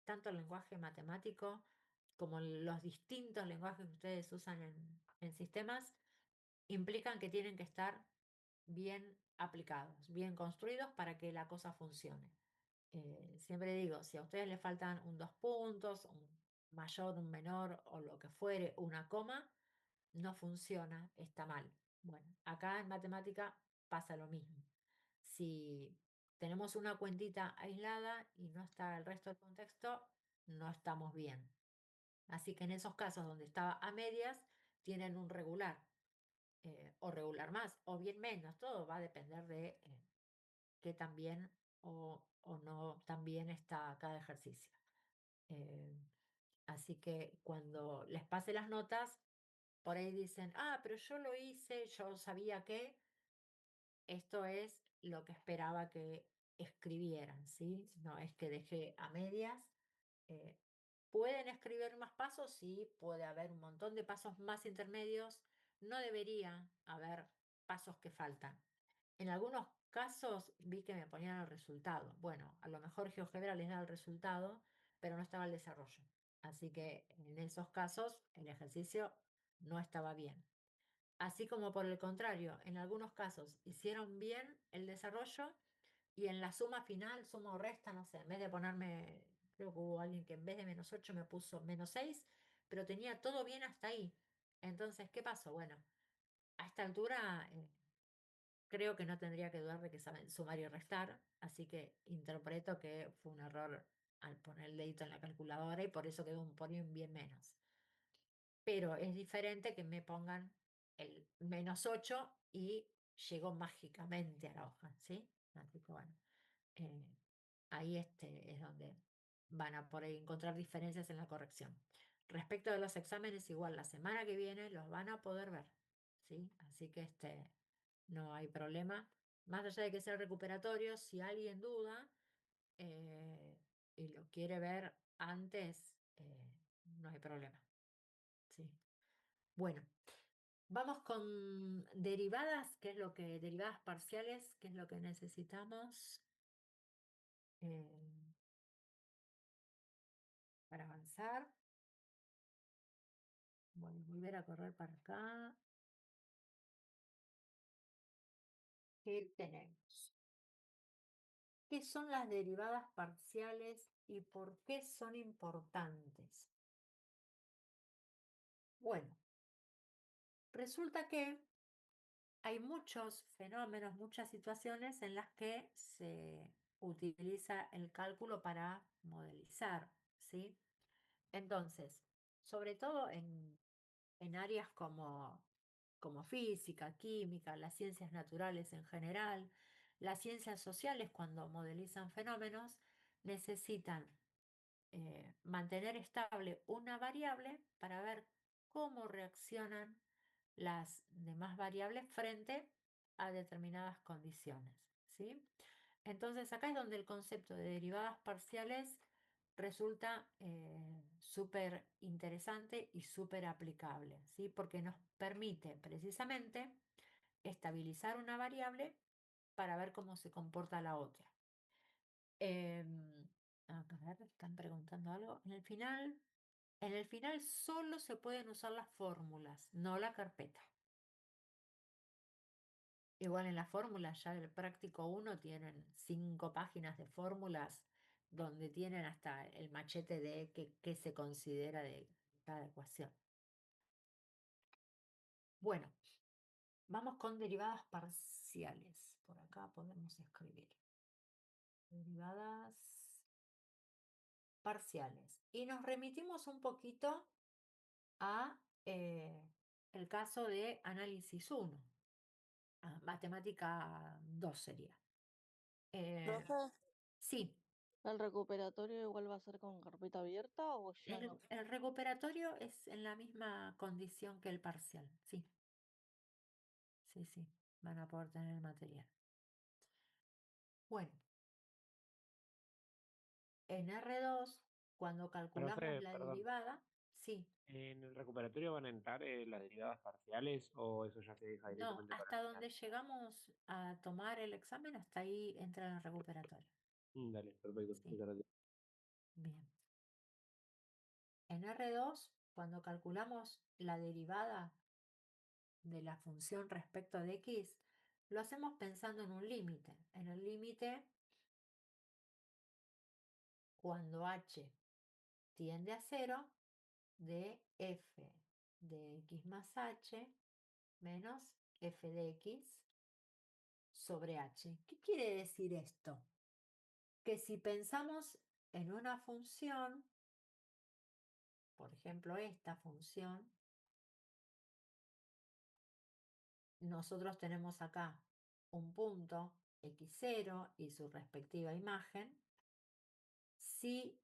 tanto el lenguaje matemático como los distintos lenguajes que ustedes usan en sistemas implican que tienen que estar bien aplicados, bien construidos para que la cosa funcione. Siempre digo, si a ustedes les faltan un dos puntos, un mayor, un menor o lo que fuere, una coma, no funciona, está mal. Bueno, acá en matemática pasa lo mismo. Si tenemos una cuentita aislada y no está el resto del contexto, no estamos bien. Así que en esos casos donde estaba a medias, tienen un regular, o regular más, o bien menos, todo va a depender de qué tan bien o no tan bien está cada ejercicio. Eh, Así que cuando les pase las notas, por ahí dicen, pero yo lo hice, yo sabía que esto es lo que esperaba que escribieran, ¿sí? No es que dejé a medias. Eh, ¿Pueden escribir más pasos? Sí, puede haber un montón de pasos más intermedios. No debería haber pasos que faltan. En algunos casos vi que me ponían el resultado. Bueno, a lo mejor GeoGebra les da el resultado, pero no estaba el desarrollo. Así que en esos casos el ejercicio no estaba bien. Así como por el contrario, en algunos casos hicieron bien el desarrollo y en la suma final, suma o resta, no sé, en vez de ponerme, creo que hubo alguien que en vez de -8 me puso -6, pero tenía todo bien hasta ahí. Entonces, ¿qué pasó? Bueno, a esta altura creo que no tendría que dudar de que saben sumar y restar, así que interpreto que fue un error al poner el dedito en la calculadora y por eso quedó por ahí un bien menos. Pero es diferente que me pongan el -8 y llegó mágicamente a la hoja, ¿sí? Así que bueno, eh, ahí es donde van a por ahí encontrar diferencias en la corrección. Respecto de los exámenes, igual la semana que viene los van a poder ver, ¿sí? Así que no hay problema. Más allá de que sea recuperatorio, si alguien duda y lo quiere ver antes, no hay problema, ¿sí? Bueno, vamos con derivadas, derivadas parciales, qué es lo que necesitamos eh, para avanzar. Voy a volver a correr para acá. ¿Qué tenemos? ¿Qué son las derivadas parciales y por qué son importantes? Bueno, resulta que hay muchos fenómenos, muchas situaciones en las que se utiliza el cálculo para modelizar, ¿sí? Entonces, sobre todo en áreas como física, química, las ciencias naturales en general, las ciencias sociales cuando modelizan fenómenos, necesitan mantener estable una variable para ver cómo reaccionan las demás variables frente a determinadas condiciones, ¿sí? Entonces acá es donde el concepto de derivadas parciales resulta súper interesante y súper aplicable, ¿sí? Porque nos permite precisamente estabilizar una variable para ver cómo se comporta la otra. Em, a ver, están preguntando algo. En el final solo se pueden usar las fórmulas, no la carpeta. Igual en las fórmulas, ya el práctico uno tienen 5 páginas de fórmulas donde tienen hasta el machete de qué se considera de cada ecuación. Bueno, vamos con derivadas parciales. Por acá podemos escribir derivadas parciales. Y nos remitimos un poquito a el caso de análisis uno, matemática 2 sería. Eh, Profe, sí. ¿el recuperatorio igual va a ser con carpeta abierta o ya no? El recuperatorio es en la misma condición que el parcial, sí, sí, sí, van a poder tener el material. Bueno, en R2, cuando calculamos Profe, la perdón, derivada, sí, ¿en el recuperatorio van a entrar las derivadas parciales o eso ya se deja no, directamente para el hasta final? donde llegamos a tomar el examen, hasta ahí entra en el recuperatorio. Dale, perfecto, Sí, muchas gracias. bien. En R2, cuando calculamos la derivada de la función respecto de x, lo hacemos pensando en un límite. En el límite, cuando h tiende a 0, de f de x más h menos f de x sobre h. ¿Qué quiere decir esto? Que si pensamos en una función, por ejemplo esta función, nosotros tenemos acá un punto x0 y su respectiva imagen. Si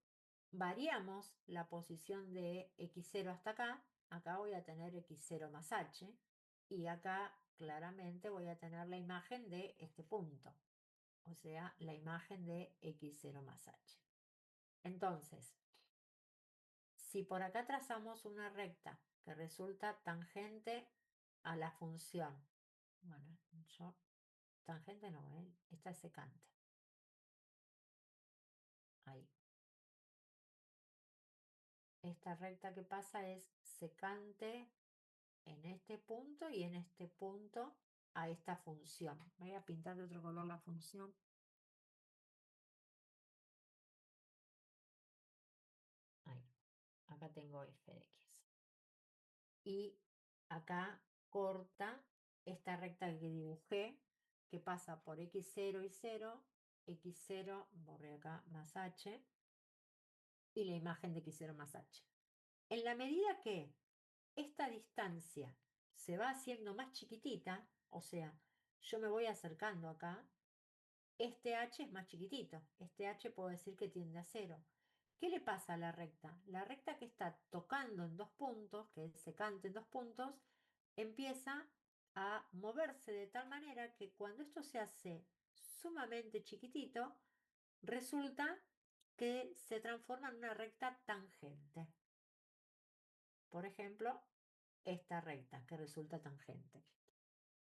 variamos la posición de x0 hasta acá, acá voy a tener x0 más h y acá claramente voy a tener la imagen de este punto, o sea, la imagen de x0 más h. Entonces, si por acá trazamos una recta que resulta tangente a la función, bueno, tangente no, esta es secante. Ahí. Esta recta que pasa es secante en este punto y en este punto a esta función. Voy a pintar de otro color la función. Ahí. Acá tengo f de x. Y acá corta esta recta que dibujé, que pasa por x0 y 0, x0, borré acá, más h, y la imagen de x0 más h. En la medida que esta distancia se va haciendo más chiquitita, o sea, yo me voy acercando acá, este h es más chiquitito. Este h puedo decir que tiende a 0. ¿Qué le pasa a la recta? La recta que está tocando en dos puntos, que es secante en dos puntos, empieza a moverse de tal manera que cuando esto se hace sumamente chiquitito, resulta que se transforma en una recta tangente. Por ejemplo, esta recta que resulta tangente.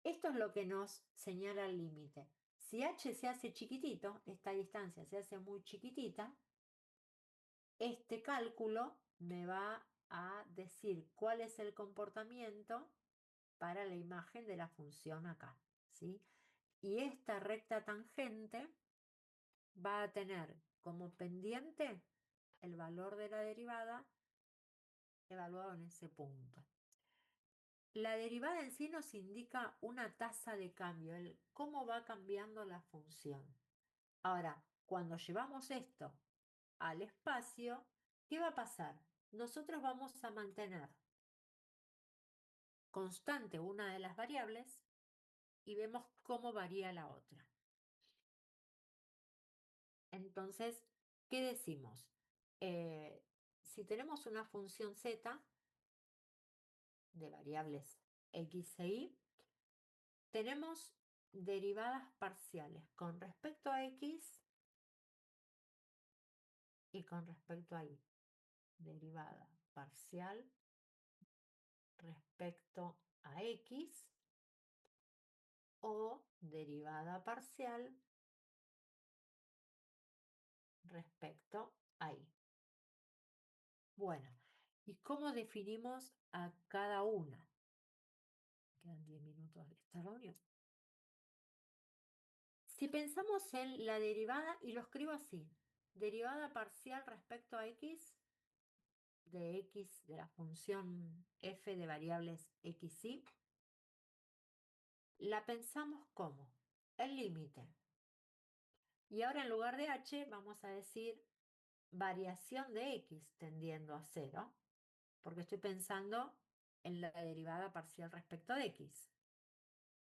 Esto es lo que nos señala el límite. Si h se hace chiquitito, esta distancia se hace muy chiquitita, este cálculo me va a decir cuál es el comportamiento para la imagen de la función acá, ¿sí? Y esta recta tangente va a tener como pendiente el valor de la derivada evaluado en ese punto. La derivada en sí nos indica una tasa de cambio, el cómo va cambiando la función. Ahora, cuando llevamos esto al espacio, ¿qué va a pasar? Nosotros vamos a mantener constante una de las variables y vemos cómo varía la otra. Entonces, ¿qué decimos? Si tenemos una función z de variables x e y, tenemos derivadas parciales con respecto a x y con respecto a y. Derivada parcial respecto a x o derivada parcial respecto a y. Bueno, ¿y cómo definimos a cada una? Quedan 10 minutos de esta reunión. Si pensamos en la derivada, y lo escribo así, derivada parcial respecto a x, de la función f de variables x y, la pensamos como el límite. Y ahora en lugar de h vamos a decir variación de x tendiendo a 0, porque estoy pensando en la derivada parcial respecto de x.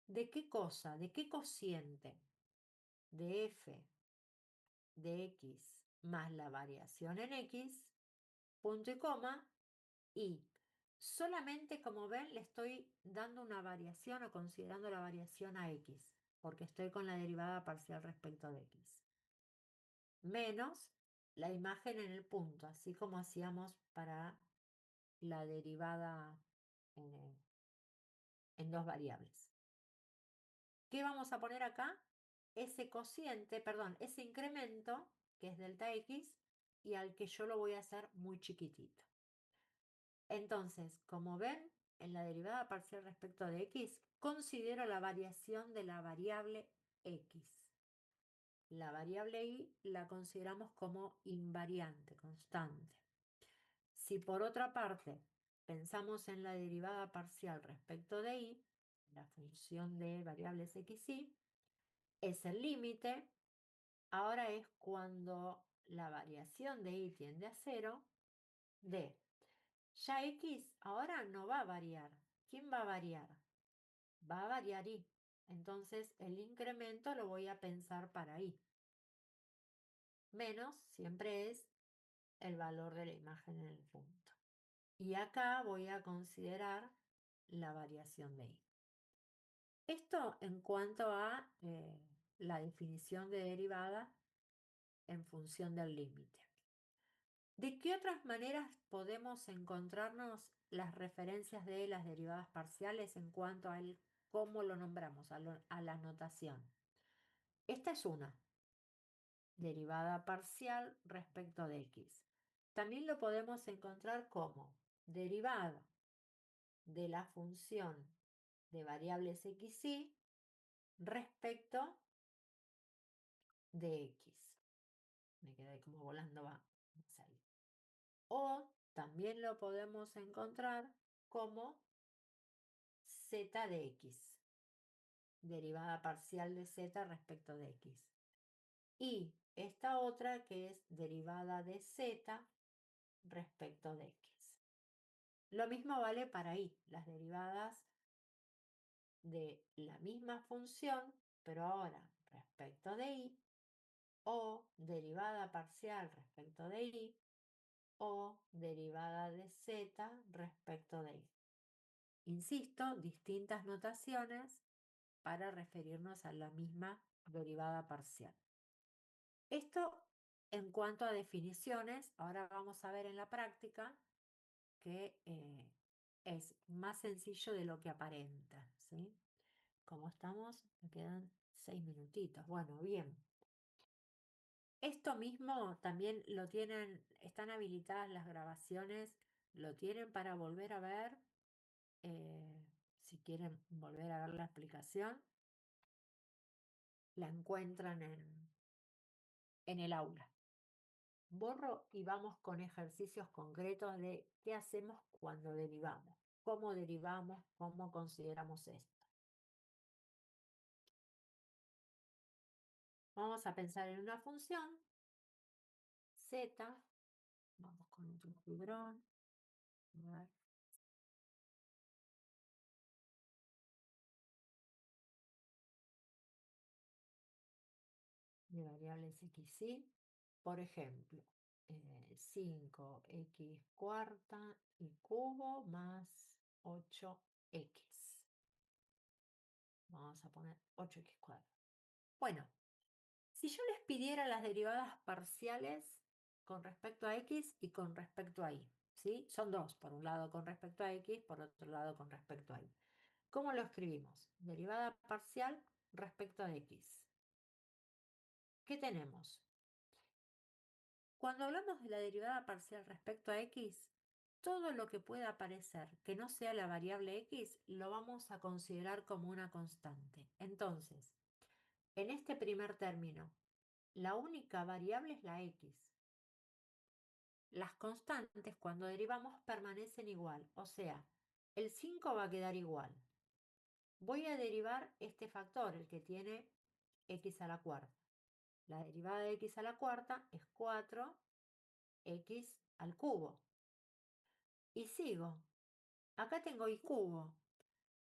¿De qué cosa? ¿De qué cociente? De f de x más la variación en x, punto y coma, y solamente, como ven, le estoy dando una variación o considerando la variación a x, porque estoy con la derivada parcial respecto de x, menos la imagen en el punto, así como hacíamos para la derivada en, en dos variables. ¿Qué vamos a poner acá? Ese cociente, perdón, ese incremento, que es delta x, y al que yo lo voy a hacer muy chiquitito. Entonces, como ven, en la derivada parcial respecto de x, considero la variación de la variable x. La variable y la consideramos como invariante, constante. Si por otra parte pensamos en la derivada parcial respecto de y, la función de variables x y, es el límite. Ahora es cuando la variación de y tiende a 0 de ya x ahora no va a variar. ¿Quién va a variar? Va a variar y. Entonces el incremento lo voy a pensar para y. Menos siempre es el valor de la imagen en el punto. Y acá voy a considerar la variación de y. Esto en cuanto a la definición de derivada en función del límite. ¿De qué otras maneras podemos encontrarnos las referencias de las derivadas parciales en cuanto a cómo lo nombramos, a la notación? Esta es una, derivada parcial respecto de x. También lo podemos encontrar como derivada de la función de variables x y respecto de x. Me quedé como volando, va a salir. O también lo podemos encontrar como z de x, derivada parcial de z respecto de x. Y esta otra que es derivada de z respecto de x. Lo mismo vale para y, las derivadas de la misma función, pero ahora respecto de y, o derivada parcial respecto de y, o derivada de z respecto de y. Insisto, distintas notaciones para referirnos a la misma derivada parcial. Esto en cuanto a definiciones, ahora vamos a ver en la práctica que es más sencillo de lo que aparenta, ¿sí? Como estamos, me quedan 6 minutitos. Bueno, bien. Esto mismo también lo tienen, están habilitadas las grabaciones, lo tienen para volver a ver, si quieren volver a ver la explicación, la encuentran en el aula. Borro y vamos con ejercicios concretos de qué hacemos cuando derivamos, cómo consideramos esto. Vamos a pensar en una función, z, vamos con otro fibrón, a ver. De variables x y, por ejemplo, 5x cuarta y cubo más 8x. Vamos a poner 8x cuadrado. Bueno, si yo les pidiera las derivadas parciales con respecto a x y con respecto a y, ¿sí? Son dos, por un lado con respecto a x, por otro lado con respecto a y. ¿Cómo lo escribimos? Derivada parcial respecto a x. ¿Qué tenemos? Cuando hablamos de la derivada parcial respecto a x, todo lo que pueda aparecer que no sea la variable x lo vamos a considerar como una constante. Entonces, en este primer término, la única variable es la x. Las constantes cuando derivamos permanecen igual, o sea, el 5 va a quedar igual. Voy a derivar este factor, el que tiene x a la cuarta. La derivada de x a la cuarta es 4x al cubo. Y sigo. Acá tengo y cubo,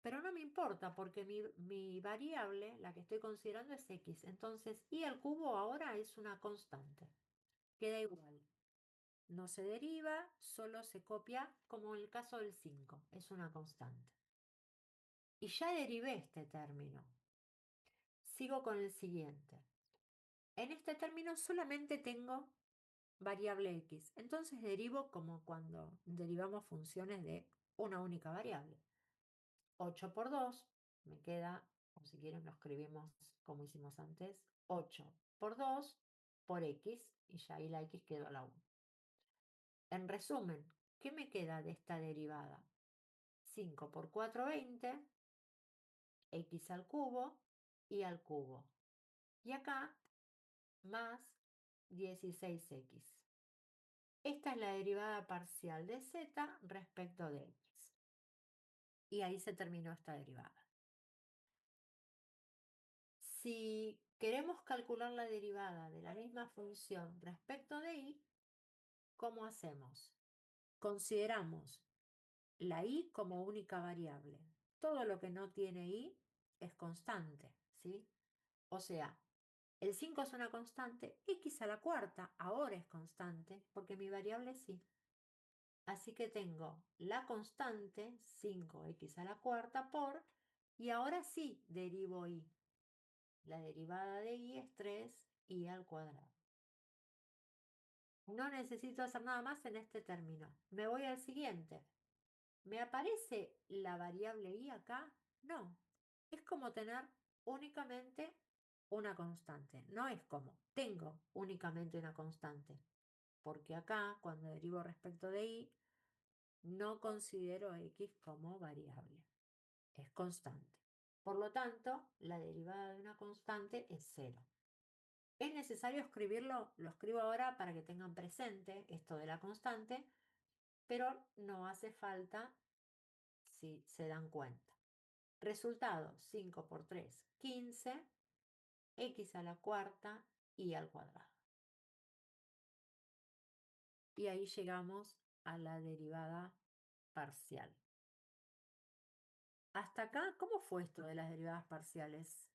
pero no me importa porque mi variable, la que estoy considerando es x. Entonces, y al cubo ahora es una constante. Queda igual. No se deriva, solo se copia, como en el caso del 5. Es una constante. Y ya derivé este término. Sigo con el siguiente. En este término solamente tengo variable x. Entonces derivo como cuando derivamos funciones de una única variable. 8 por 2 me queda, o si quieren lo escribimos como hicimos antes, 8 por 2 por x, y ya ahí la x quedó a la 1. En resumen, ¿qué me queda de esta derivada? 5 por 4, 20, x al cubo y al cubo. Y acá, más 16x. Esta es la derivada parcial de z respecto de x. Y ahí se terminó esta derivada. Si queremos calcular la derivada de la misma función respecto de y, ¿cómo hacemos? Consideramos la y como única variable. Todo lo que no tiene y es constante, ¿sí? O sea, el 5 es una constante, x a la cuarta ahora es constante porque mi variable es y. Así que tengo la constante 5x a la cuarta por, y ahora sí derivo y. La derivada de y es 3y al cuadrado. No necesito hacer nada más en este término. Me voy al siguiente. ¿Me aparece la variable y acá? No. Es como tener únicamente una constante. No es como tengo únicamente una constante. Porque acá, cuando derivo respecto de y, no considero x como variable. Es constante. Por lo tanto, la derivada de una constante es 0. ¿Es necesario escribirlo? Lo escribo ahora para que tengan presente esto de la constante, pero no hace falta si se dan cuenta. Resultado, 5 por 3, 15, x a la cuarta y al cuadrado. Y ahí llegamos a la derivada parcial. Hasta acá, ¿cómo fue esto de las derivadas parciales?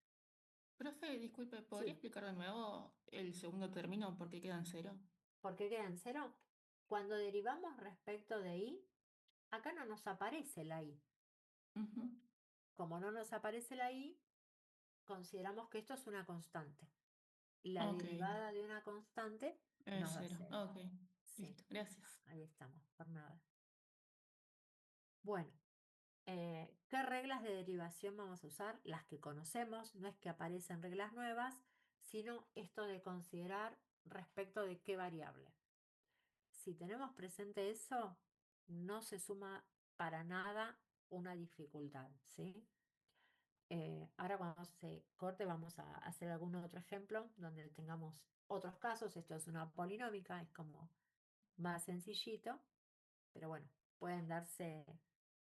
Profe, disculpe, ¿podría Sí, explicar de nuevo el segundo término por qué queda en cero? ¿por qué queda en cero? Cuando derivamos respecto de y, acá no nos aparece la y. Ujú. Como no nos aparece la y, consideramos que esto es una constante. La Ok, derivada de una constante es nos da cero. 0. Ok, Sí, listo, gracias. ahí estamos, por nada. Bueno, ¿qué reglas de derivación vamos a usar? Las que conocemos, no es que aparecen reglas nuevas, sino esto de considerar respecto de qué variable. Si tenemos presente eso, no se suma para nada una dificultad, ¿sí? Ahora cuando se corte vamos a hacer algún otro ejemplo donde tengamos otros casos. Esto es una polinómica, es como más sencillito, pero bueno, pueden darse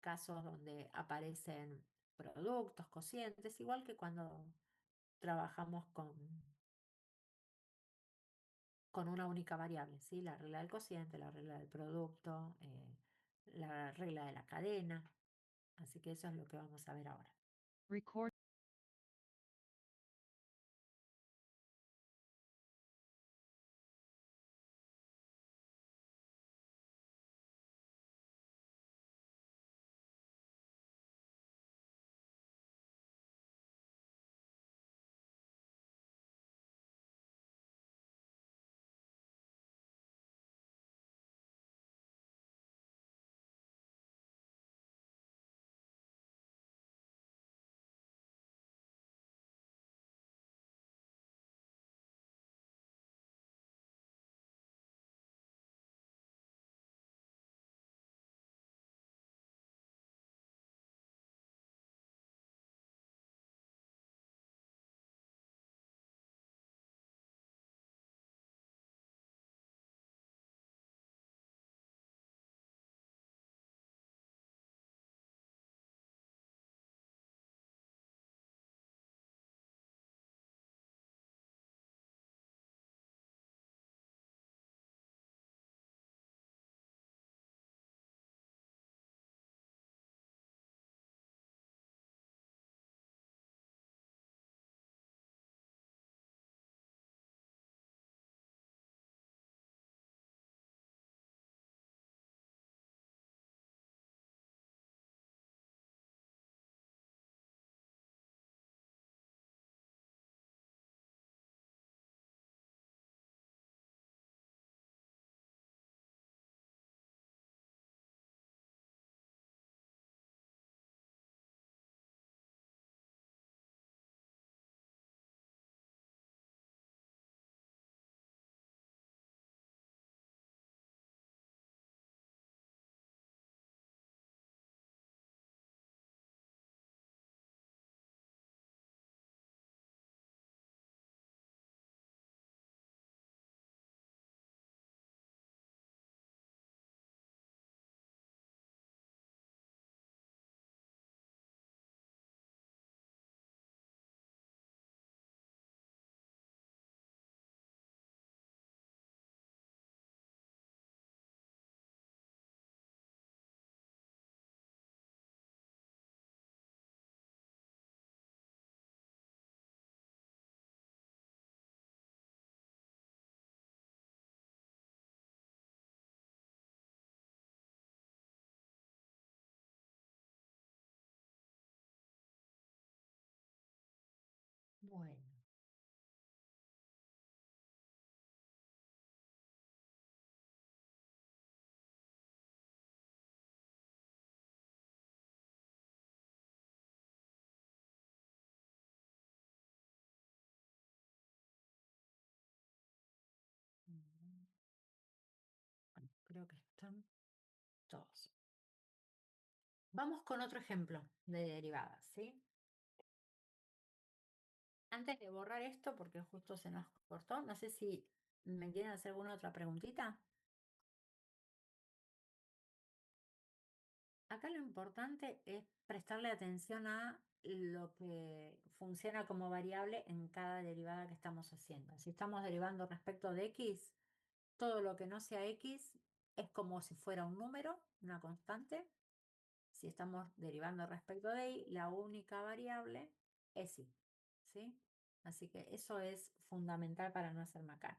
casos donde aparecen productos, cocientes, igual que cuando trabajamos con una única variable, ¿sí? La regla del cociente, la regla del producto, la regla de la cadena. Así que eso es lo que vamos a ver ahora. Record. creo que están todos. Vamos con otro ejemplo de derivadas, ¿sí? Antes de borrar esto, porque justo se nos cortó, no sé si me quieren hacer alguna otra preguntita. Acá lo importante es prestarle atención a lo que funciona como variable en cada derivada que estamos haciendo. Si estamos derivando respecto de x, todo lo que no sea x es como si fuera un número, una constante. Si estamos derivando respecto de y, la única variable es y, ¿sí? Así que eso es fundamental para no hacer macana.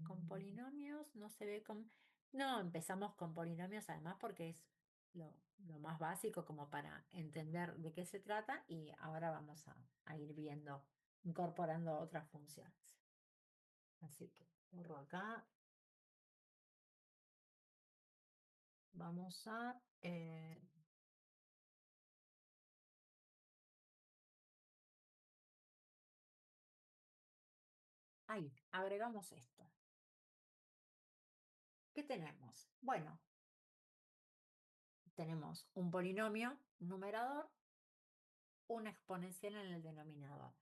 Con polinomios no se ve con... No, empezamos con polinomios además porque es lo más básico como para entender de qué se trata y ahora vamos a ir viendo, incorporando otras funciones. Así que borro acá. Vamos a... ahí, agregamos esto. ¿Qué tenemos? Bueno, tenemos un polinomio numerador, una exponencial en el denominador.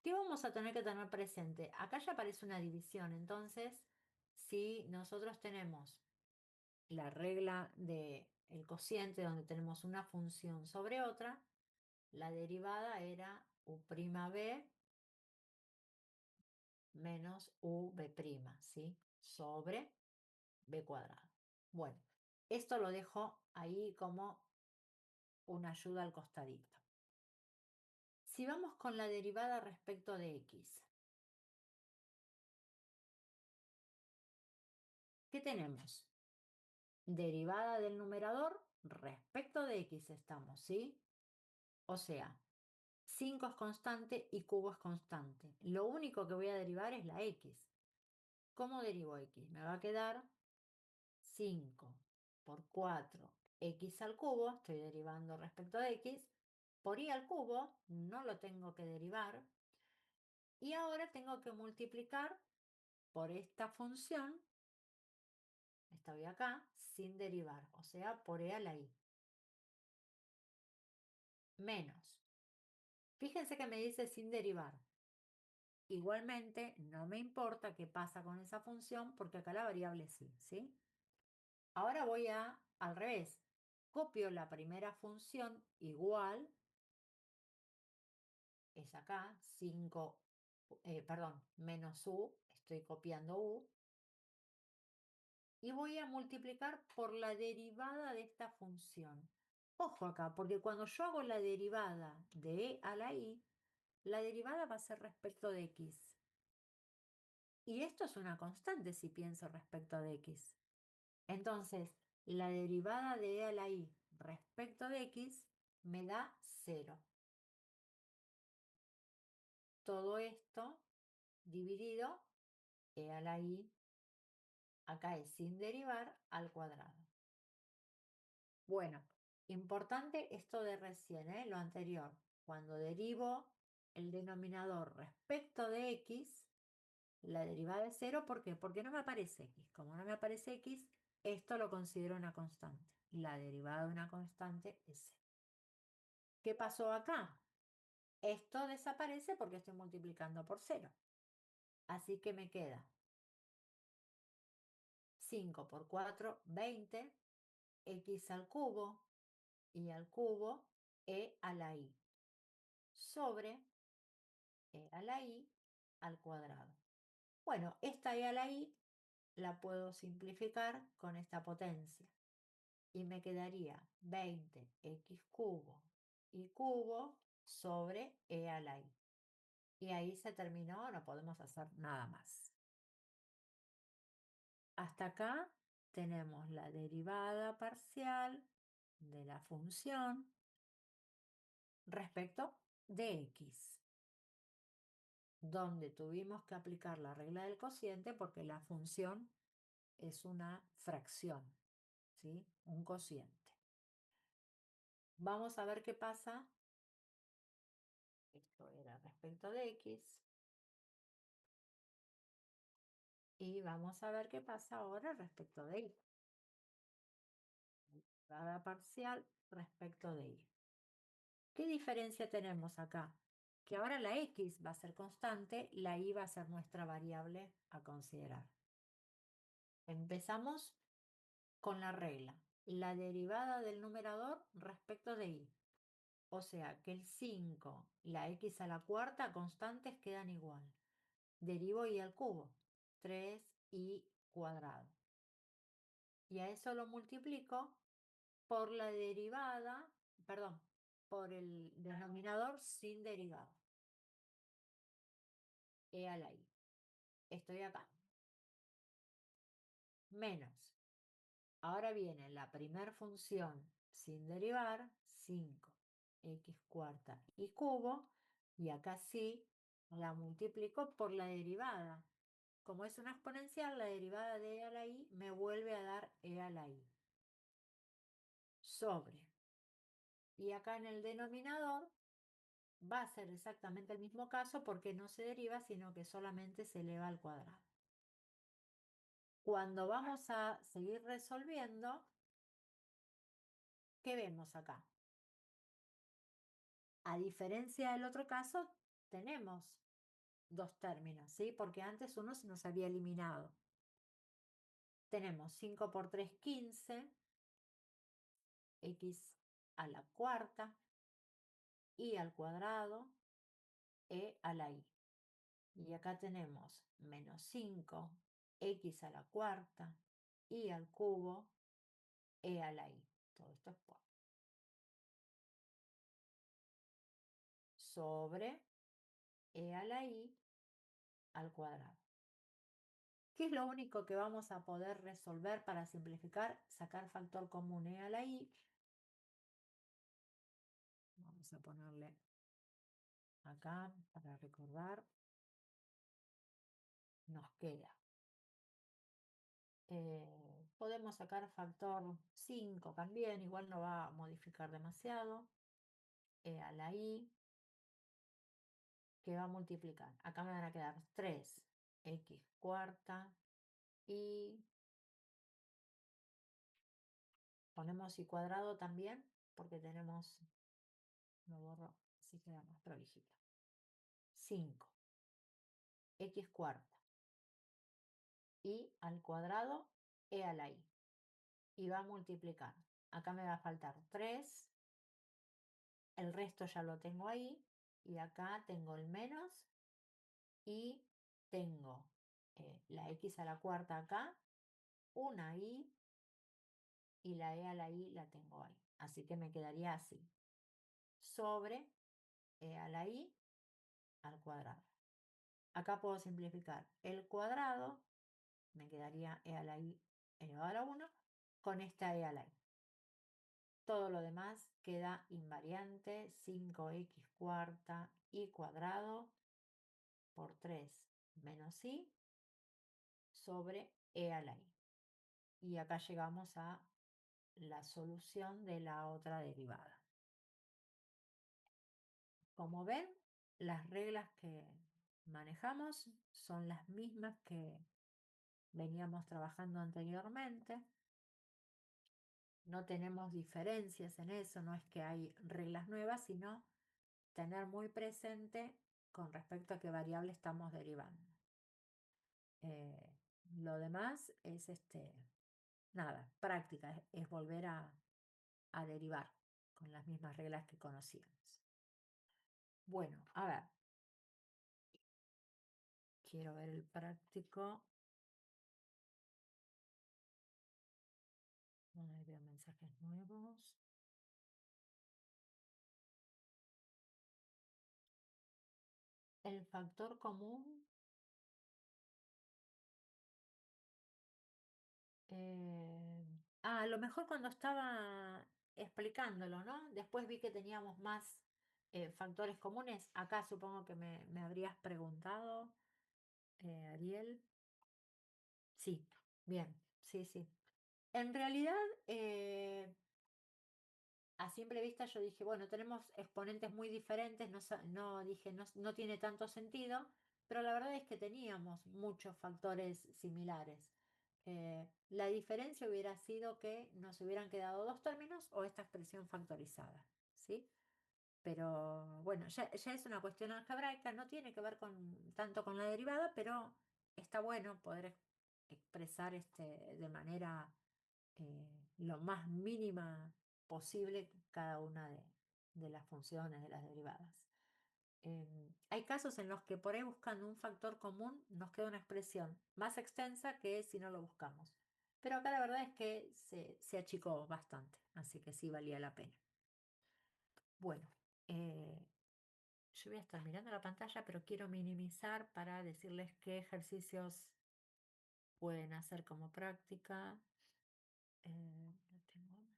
¿Qué vamos a tener que tener presente? Acá ya aparece una división, entonces, si nosotros tenemos la regla del cociente donde tenemos una función sobre otra, la derivada era u'b menos ub', ¿sí? Sobre b cuadrado. Bueno, esto lo dejo ahí como una ayuda al costadito. Si vamos con la derivada respecto de x, ¿qué tenemos? Derivada del numerador respecto de x estamos, ¿sí? O sea, 5 es constante y cubo es constante. Lo único que voy a derivar es la x. ¿Cómo derivo x? Me va a quedar 5 por 4 x al cubo, estoy derivando respecto de x, por y al cubo, no lo tengo que derivar, y ahora tengo que multiplicar por esta función, esta voy acá, sin derivar, o sea, por e a la i, menos. Fíjense que me dice sin derivar. Igualmente, no me importa qué pasa con esa función porque acá la variable sí, ¿sí? Ahora voy al revés. Copio la primera función igual, es acá, 5, perdón, menos u, estoy copiando u, y voy a multiplicar por la derivada de esta función. Ojo acá, porque cuando yo hago la derivada de e a la i, la derivada va a ser respecto de x. Y esto es una constante si pienso respecto de x. Entonces, la derivada de e a la i respecto de x me da 0. Todo esto dividido e a la i, acá es sin derivar, al cuadrado. Bueno, importante esto de recién, lo anterior. Cuando derivo el denominador respecto de x, la derivada es 0, ¿por qué? Porque no me aparece x. Como no me aparece x, esto lo considero una constante. La derivada de una constante es 0. ¿Qué pasó acá? Esto desaparece porque estoy multiplicando por 0. Así que me queda 5 por 4, 20, x al cubo y al cubo e a la i sobre e a la i al cuadrado. Bueno, esta e a la i la puedo simplificar con esta potencia y me quedaría 20x cubo y cubo sobre e a la i. Y ahí se terminó, no podemos hacer nada más. Hasta acá tenemos la derivada parcial de la función respecto de x, donde tuvimos que aplicar la regla del cociente porque la función es una fracción, ¿sí? Un cociente. Vamos a ver qué pasa. Esto era respecto de x. Y vamos a ver qué pasa ahora respecto de y. Derivada parcial respecto de y. ¿Qué diferencia tenemos acá? Que ahora la x va a ser constante, la y va a ser nuestra variable a considerar. Empezamos con la regla. La derivada del numerador respecto de y. O sea que el 5 y la x a la cuarta constantes quedan igual. Derivo y al cubo. 3y cuadrado. Y a eso lo multiplico por la derivada, perdón, por el denominador sin derivada. E a la i. Estoy acá. Menos. Ahora viene la primer función sin derivar, 5x cuarta y cubo, y acá sí la multiplico por la derivada. Como es una exponencial, la derivada de e a la i me vuelve a dar e a la i. Sobre. Y acá en el denominador va a ser exactamente el mismo caso porque no se deriva, sino que solamente se eleva al cuadrado. Cuando vamos a seguir resolviendo, ¿qué vemos acá? A diferencia del otro caso, tenemos dos términos, ¿sí? Porque antes uno se nos había eliminado. Tenemos 5 por 3, 15, x a la cuarta, y al cuadrado, e a la i. Y acá tenemos menos 5, x a la cuarta, y al cubo, e a la i. Todo esto es por. Sobre e a la i al cuadrado. ¿Qué es lo único que vamos a poder resolver para simplificar? Sacar factor común e a la i. Vamos a ponerle acá para recordar. Nos queda. Podemos sacar factor 5 también, igual no va a modificar demasiado. E a la i, que va a multiplicar. Acá me van a quedar 3x cuarta y ponemos y cuadrado también, porque tenemos, lo borro, así queda más prolijito. 5 x cuarta y al cuadrado e a la i. Y va a multiplicar. Acá me va a faltar 3, el resto ya lo tengo ahí, y acá tengo el menos y tengo la x a la cuarta acá, una i y la e a la i la tengo ahí. Así que me quedaría así. Sobre e a la i al cuadrado. Acá puedo simplificar el cuadrado, me quedaría e a la i elevado a la 1 con esta e a la i. Todo lo demás queda invariante, 5x cuarta y cuadrado por 3 menos i sobre e a la i. Y acá llegamos a la solución de la otra derivada. Como ven, las reglas que manejamos son las mismas que veníamos trabajando anteriormente. No tenemos diferencias en eso, no es que hay reglas nuevas, sino tener muy presente con respecto a qué variable estamos derivando. Lo demás es nada, práctica, es volver a derivar con las mismas reglas que conocíamos. Bueno, a ver. Quiero ver el práctico. Ahí veo mensajes nuevos. El factor común. A lo mejor cuando estaba explicándolo, ¿no? Después vi que teníamos más factores comunes. Acá supongo que me habrías preguntado, Ariel. Sí, bien, sí, sí. En realidad, a simple vista yo dije, bueno, tenemos exponentes muy diferentes, no dije, no tiene tanto sentido, pero la verdad es que teníamos muchos factores similares. La diferencia hubiera sido que nos hubieran quedado dos términos o esta expresión factorizada, ¿sí? Pero bueno, ya es una cuestión algebraica, no tiene que ver tanto con la derivada, pero está bueno poder expresar de manera lo más mínima posible cada una de las funciones de las derivadas. Hay casos en los que por ahí buscando un factor común nos queda una expresión más extensa que si no lo buscamos. Pero acá la verdad es que se achicó bastante, así que sí valía la pena. Bueno, yo voy a estar mirando la pantalla, pero quiero minimizar para decirles qué ejercicios pueden hacer como práctica. Lo tengo.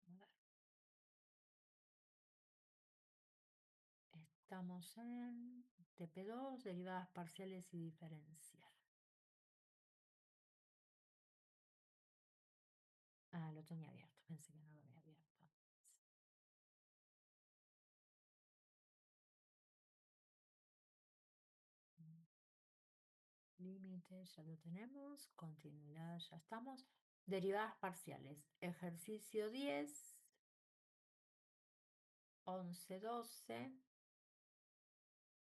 A ver. Estamos en TP2, derivadas parciales y diferencial. Ah, lo tenía abierto, pensé que no lo había abierto. Límite, ya lo tenemos. Continuidad, ya estamos. Derivadas parciales. Ejercicio 10, 11, 12,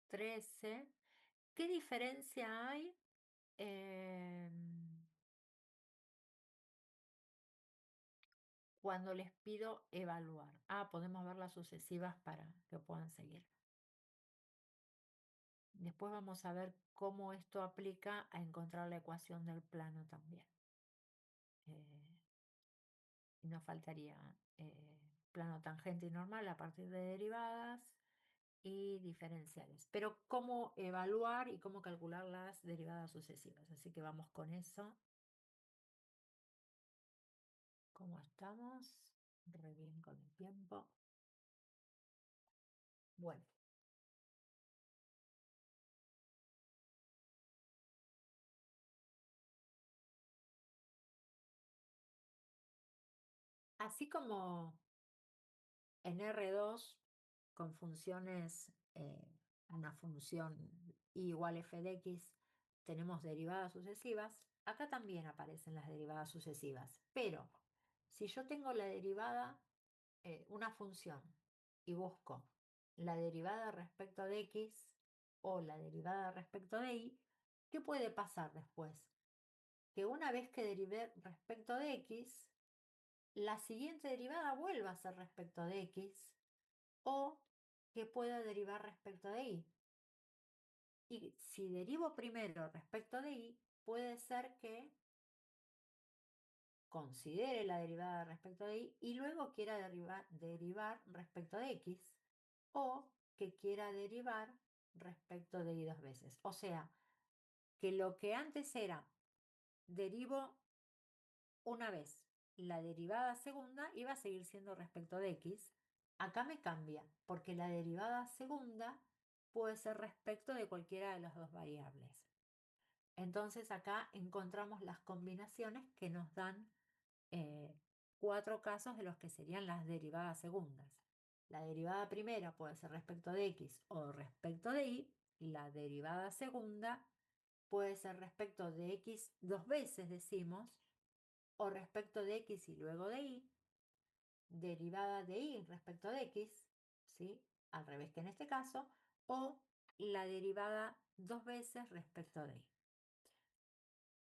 13. ¿Qué diferencia hay? Cuando les pido evaluar. Podemos ver las sucesivas para que puedan seguir. Después vamos a ver cómo esto aplica a encontrar la ecuación del plano también. Y nos faltaría plano tangente y normal a partir de derivadas y diferenciales. Pero cómo evaluar y cómo calcular las derivadas sucesivas. Así que vamos con eso. ¿Cómo estamos? Re bien con el tiempo. Bueno. Así como en R2 con funciones, una función y igual f de x, tenemos derivadas sucesivas, acá también aparecen las derivadas sucesivas. Pero si yo tengo la derivada, una función, y busco la derivada respecto de x o la derivada respecto de y, ¿qué puede pasar después? Que una vez que derivé respecto de x, la siguiente derivada vuelva a ser respecto de x o que pueda derivar respecto de y. Y si derivo primero respecto de y, puede ser que considere la derivada respecto de y y luego quiera derivar respecto de x o que quiera derivar respecto de y dos veces. O sea, que lo que antes era derivo una vez la derivada segunda iba a seguir siendo respecto de x. Acá me cambia, porque la derivada segunda puede ser respecto de cualquiera de las dos variables. Entonces acá encontramos las combinaciones que nos dan 4 casos de los que serían las derivadas segundas. La derivada primera puede ser respecto de x o respecto de y. La derivada segunda puede ser respecto de x dos veces, decimos, o respecto de x y luego de y, derivada de y respecto de x, ¿sí? Al revés que en este caso, o la derivada dos veces respecto de y.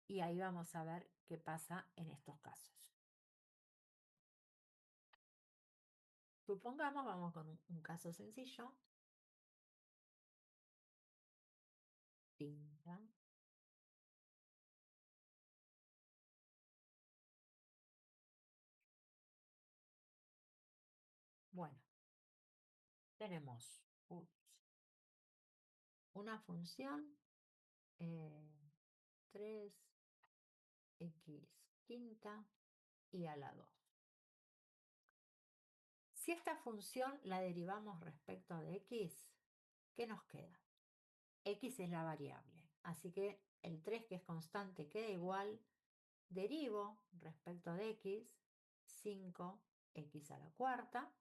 Y ahí vamos a ver qué pasa en estos casos. Supongamos, vamos con un caso sencillo. Tinta. Bueno, tenemos una función 3x quinta y a la 2. Si esta función la derivamos respecto de x, ¿qué nos queda? X es la variable, así que el 3 que es constante queda igual, derivo respecto de x, 5x a la cuarta.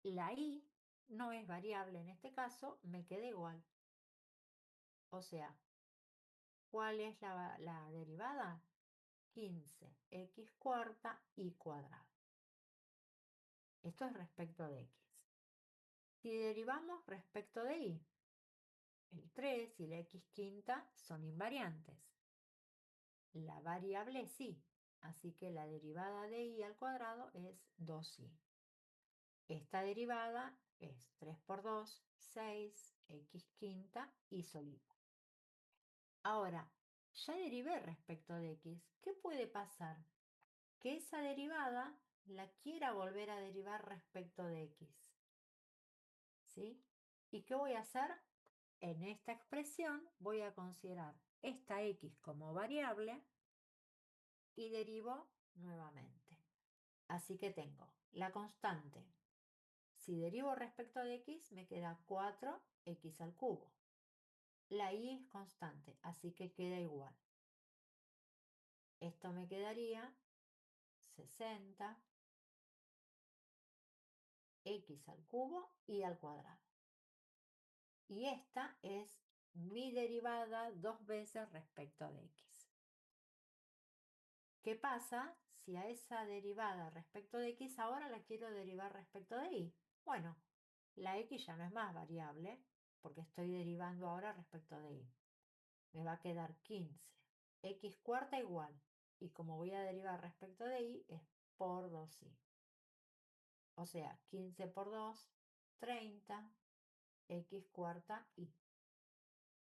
La y no es variable en este caso, me queda igual, O sea, ¿cuál es la derivada? 15x² y cuadrado. Esto es respecto de x. Si derivamos respecto de y, el 3 y la x² son invariantes. La variable sí, así que la derivada de y al cuadrado es 2y. Esta derivada es 3 por 2, 6, x² y solita. Ahora, ya derivé respecto de x. ¿Qué puede pasar? Que esa derivada la quiera volver a derivar respecto de x. ¿Sí? ¿Y qué voy a hacer? En esta expresión voy a considerar esta x como variable y derivo nuevamente. Así que tengo la constante. Si derivo respecto de x, me queda 4x al cubo. La y es constante, así que queda igual. Esto me quedaría 60x al cubo y al cuadrado. Y esta es mi derivada 2 veces respecto de x. ¿Qué pasa si a esa derivada respecto de x ahora la quiero derivar respecto de y? Bueno, la x ya no es más variable porque estoy derivando ahora respecto de y. Me va a quedar 15x² igual. Y como voy a derivar respecto de y es por 2y. O sea, 15 por 2, 30, x² y.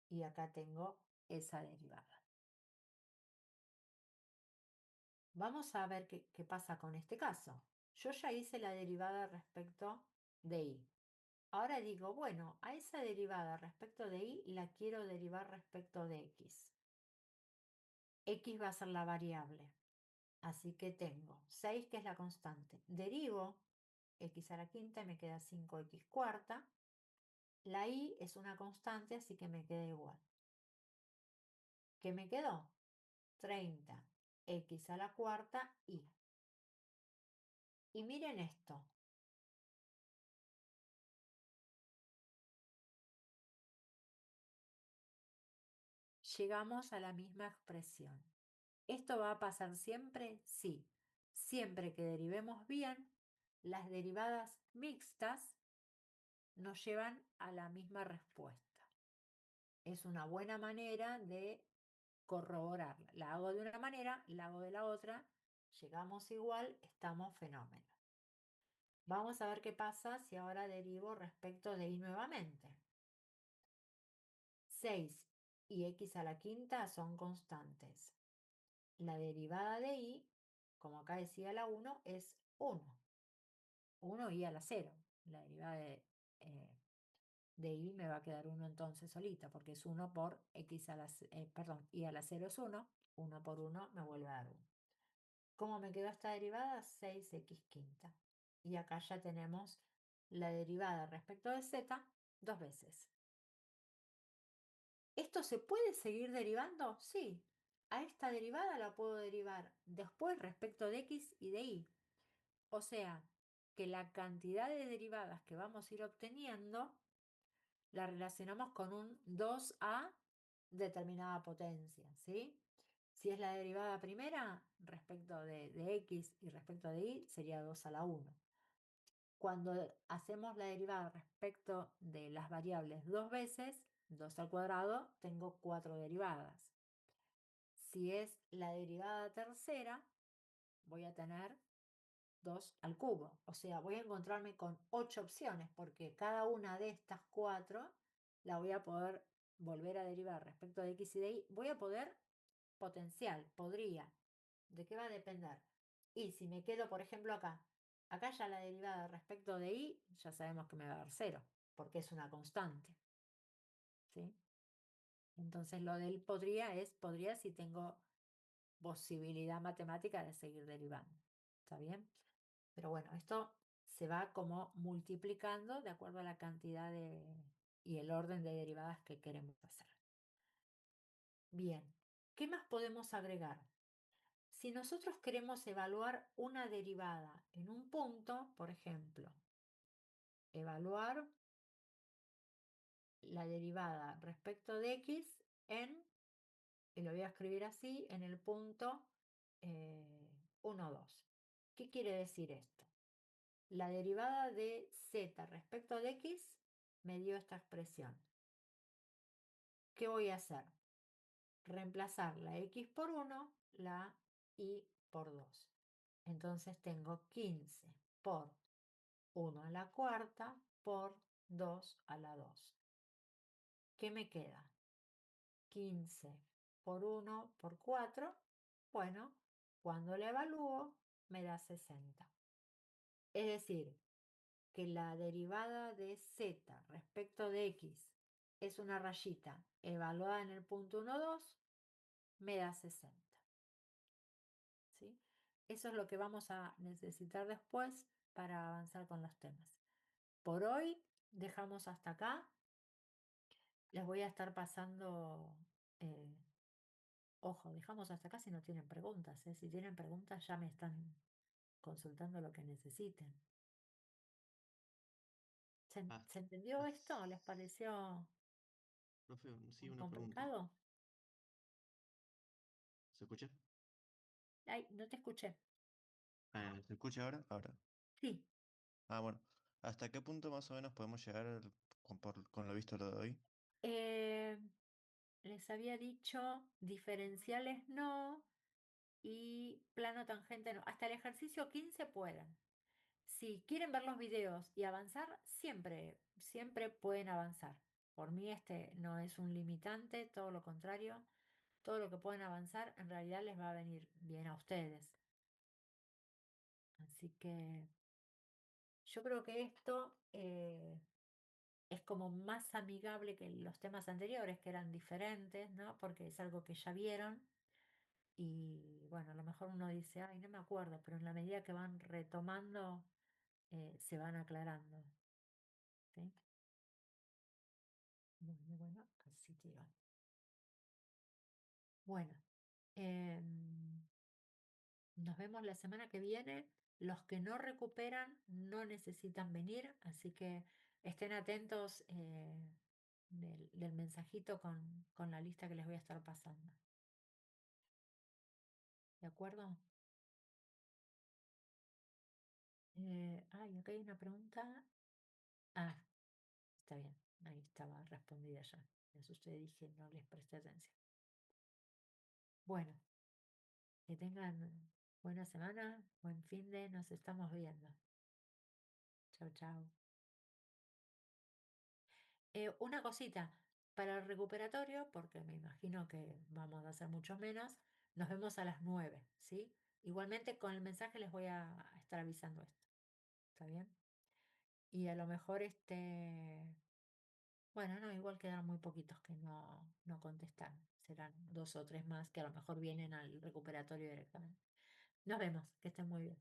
Y acá tengo esa derivada. Vamos a ver qué pasa con este caso. Yo ya hice la derivada respecto de y. Ahora digo, bueno, a esa derivada respecto de y la quiero derivar respecto de x. X va a ser la variable. Así que tengo 6, que es la constante. Derivo x a la quinta y me queda 5x². La y es una constante, así que me queda igual. ¿Qué me quedó? 30x a la cuarta y. Y miren esto. Llegamos a la misma expresión. ¿Esto va a pasar siempre? Sí. Siempre que derivemos bien, las derivadas mixtas nos llevan a la misma respuesta. Es una buena manera de corroborarla. La hago de una manera, la hago de la otra, llegamos igual, estamos fenómeno. Vamos a ver qué pasa si ahora derivo respecto de y nuevamente. 6 y x a la quinta son constantes. La derivada de y, como acá decía la 1, es 1. 1 y a la 0. La derivada de y me va a quedar 1 entonces solita, porque es 1 por x a la, y a la 0 es 1. 1 por 1 me vuelve a dar 1. ¿Cómo me quedó esta derivada? 6x². Y acá ya tenemos la derivada respecto de z 2 veces. ¿Esto se puede seguir derivando? Sí. A esta derivada la puedo derivar después respecto de x y de y. O sea, que la cantidad de derivadas que vamos a ir obteniendo la relacionamos con un 2a determinada potencia, ¿sí? Si es la derivada primera, respecto de x y respecto de y, sería 2 a la 1. Cuando hacemos la derivada respecto de las variables 2 veces, 2 al cuadrado, tengo 4 derivadas. Si es la derivada tercera, voy a tener 2 al cubo. O sea, voy a encontrarme con 8 opciones porque cada una de estas 4 la voy a poder volver a derivar respecto de x y de y. Voy a poder potencial, podría. ¿De qué va a depender? Y si me quedo, por ejemplo, acá ya la derivada respecto de y, ya sabemos que me va a dar 0, porque es una constante. ¿Sí? Entonces lo del podría si tengo posibilidad matemática de seguir derivando. ¿Está bien? Pero bueno, esto se va como multiplicando de acuerdo a la cantidad y el orden de derivadas que queremos hacer. Bien, ¿qué más podemos agregar? Si nosotros queremos evaluar una derivada en un punto, por ejemplo, evaluar la derivada respecto de x y lo voy a escribir así, en el punto 1, 2. ¿Qué quiere decir esto? La derivada de z respecto de x me dio esta expresión. ¿Qué voy a hacer? Reemplazar la x por 1, la y por 2. Entonces tengo 15 por 1 a la cuarta por 2 a la 2. ¿Qué me queda? 15 por 1 por 4. Bueno, cuando la evalúo me da 60. Es decir, que la derivada de z respecto de x es una rayita evaluada en el punto 1, 2, me da 60. ¿Sí? Eso es lo que vamos a necesitar después para avanzar con los temas. Por hoy dejamos hasta acá. Les voy a estar pasando, ojo, dejamos hasta acá si no tienen preguntas, ¿eh? Si tienen preguntas ya me están consultando lo que necesiten. Ah, ¿Se entendió as- esto? ¿Les pareció Profe, sí, muy una pregunta. complicado? ¿Se escucha? Ay, no te escuché. ¿Se escucha ahora? Ahora. Sí. Ah, bueno. ¿Hasta qué punto más o menos podemos llegar con lo visto lo de hoy? Eh, Les había dicho diferenciales no y plano tangente no. Hasta el ejercicio 15 pueden. Si quieren ver los videos y avanzar, siempre pueden avanzar. Por mí este no es un limitante, todo lo contrario. Todo lo que pueden avanzar en realidad les va a venir bien a ustedes. Así que yo creo que esto es como más amigable que los temas anteriores, que eran diferentes, ¿no? Porque es algo que ya vieron. Y bueno, a lo mejor uno dice, ay, no me acuerdo, pero en la medida que van retomando, se van aclarando. ¿Sí? Bueno, así tiro. Bueno, nos vemos la semana que viene. Los que no recuperan no necesitan venir, así que estén atentos del mensajito con la lista que les voy a estar pasando. ¿De acuerdo? Ay, acá hay una pregunta. Ah, está bien. Ahí estaba respondida ya. Me asusté, dije, no les presté atención. Bueno, que tengan buena semana, buen fin de, nos estamos viendo. Chao, chao. Una cosita, para el recuperatorio, porque me imagino que vamos a hacer mucho menos, nos vemos a las 9, ¿sí? Igualmente con el mensaje les voy a estar avisando esto. ¿Está bien? Y a lo mejor bueno, no, igual quedan muy poquitos que no contestan. Serán 2 o 3 más que a lo mejor vienen al recuperatorio directamente. Nos vemos, que estén muy bien.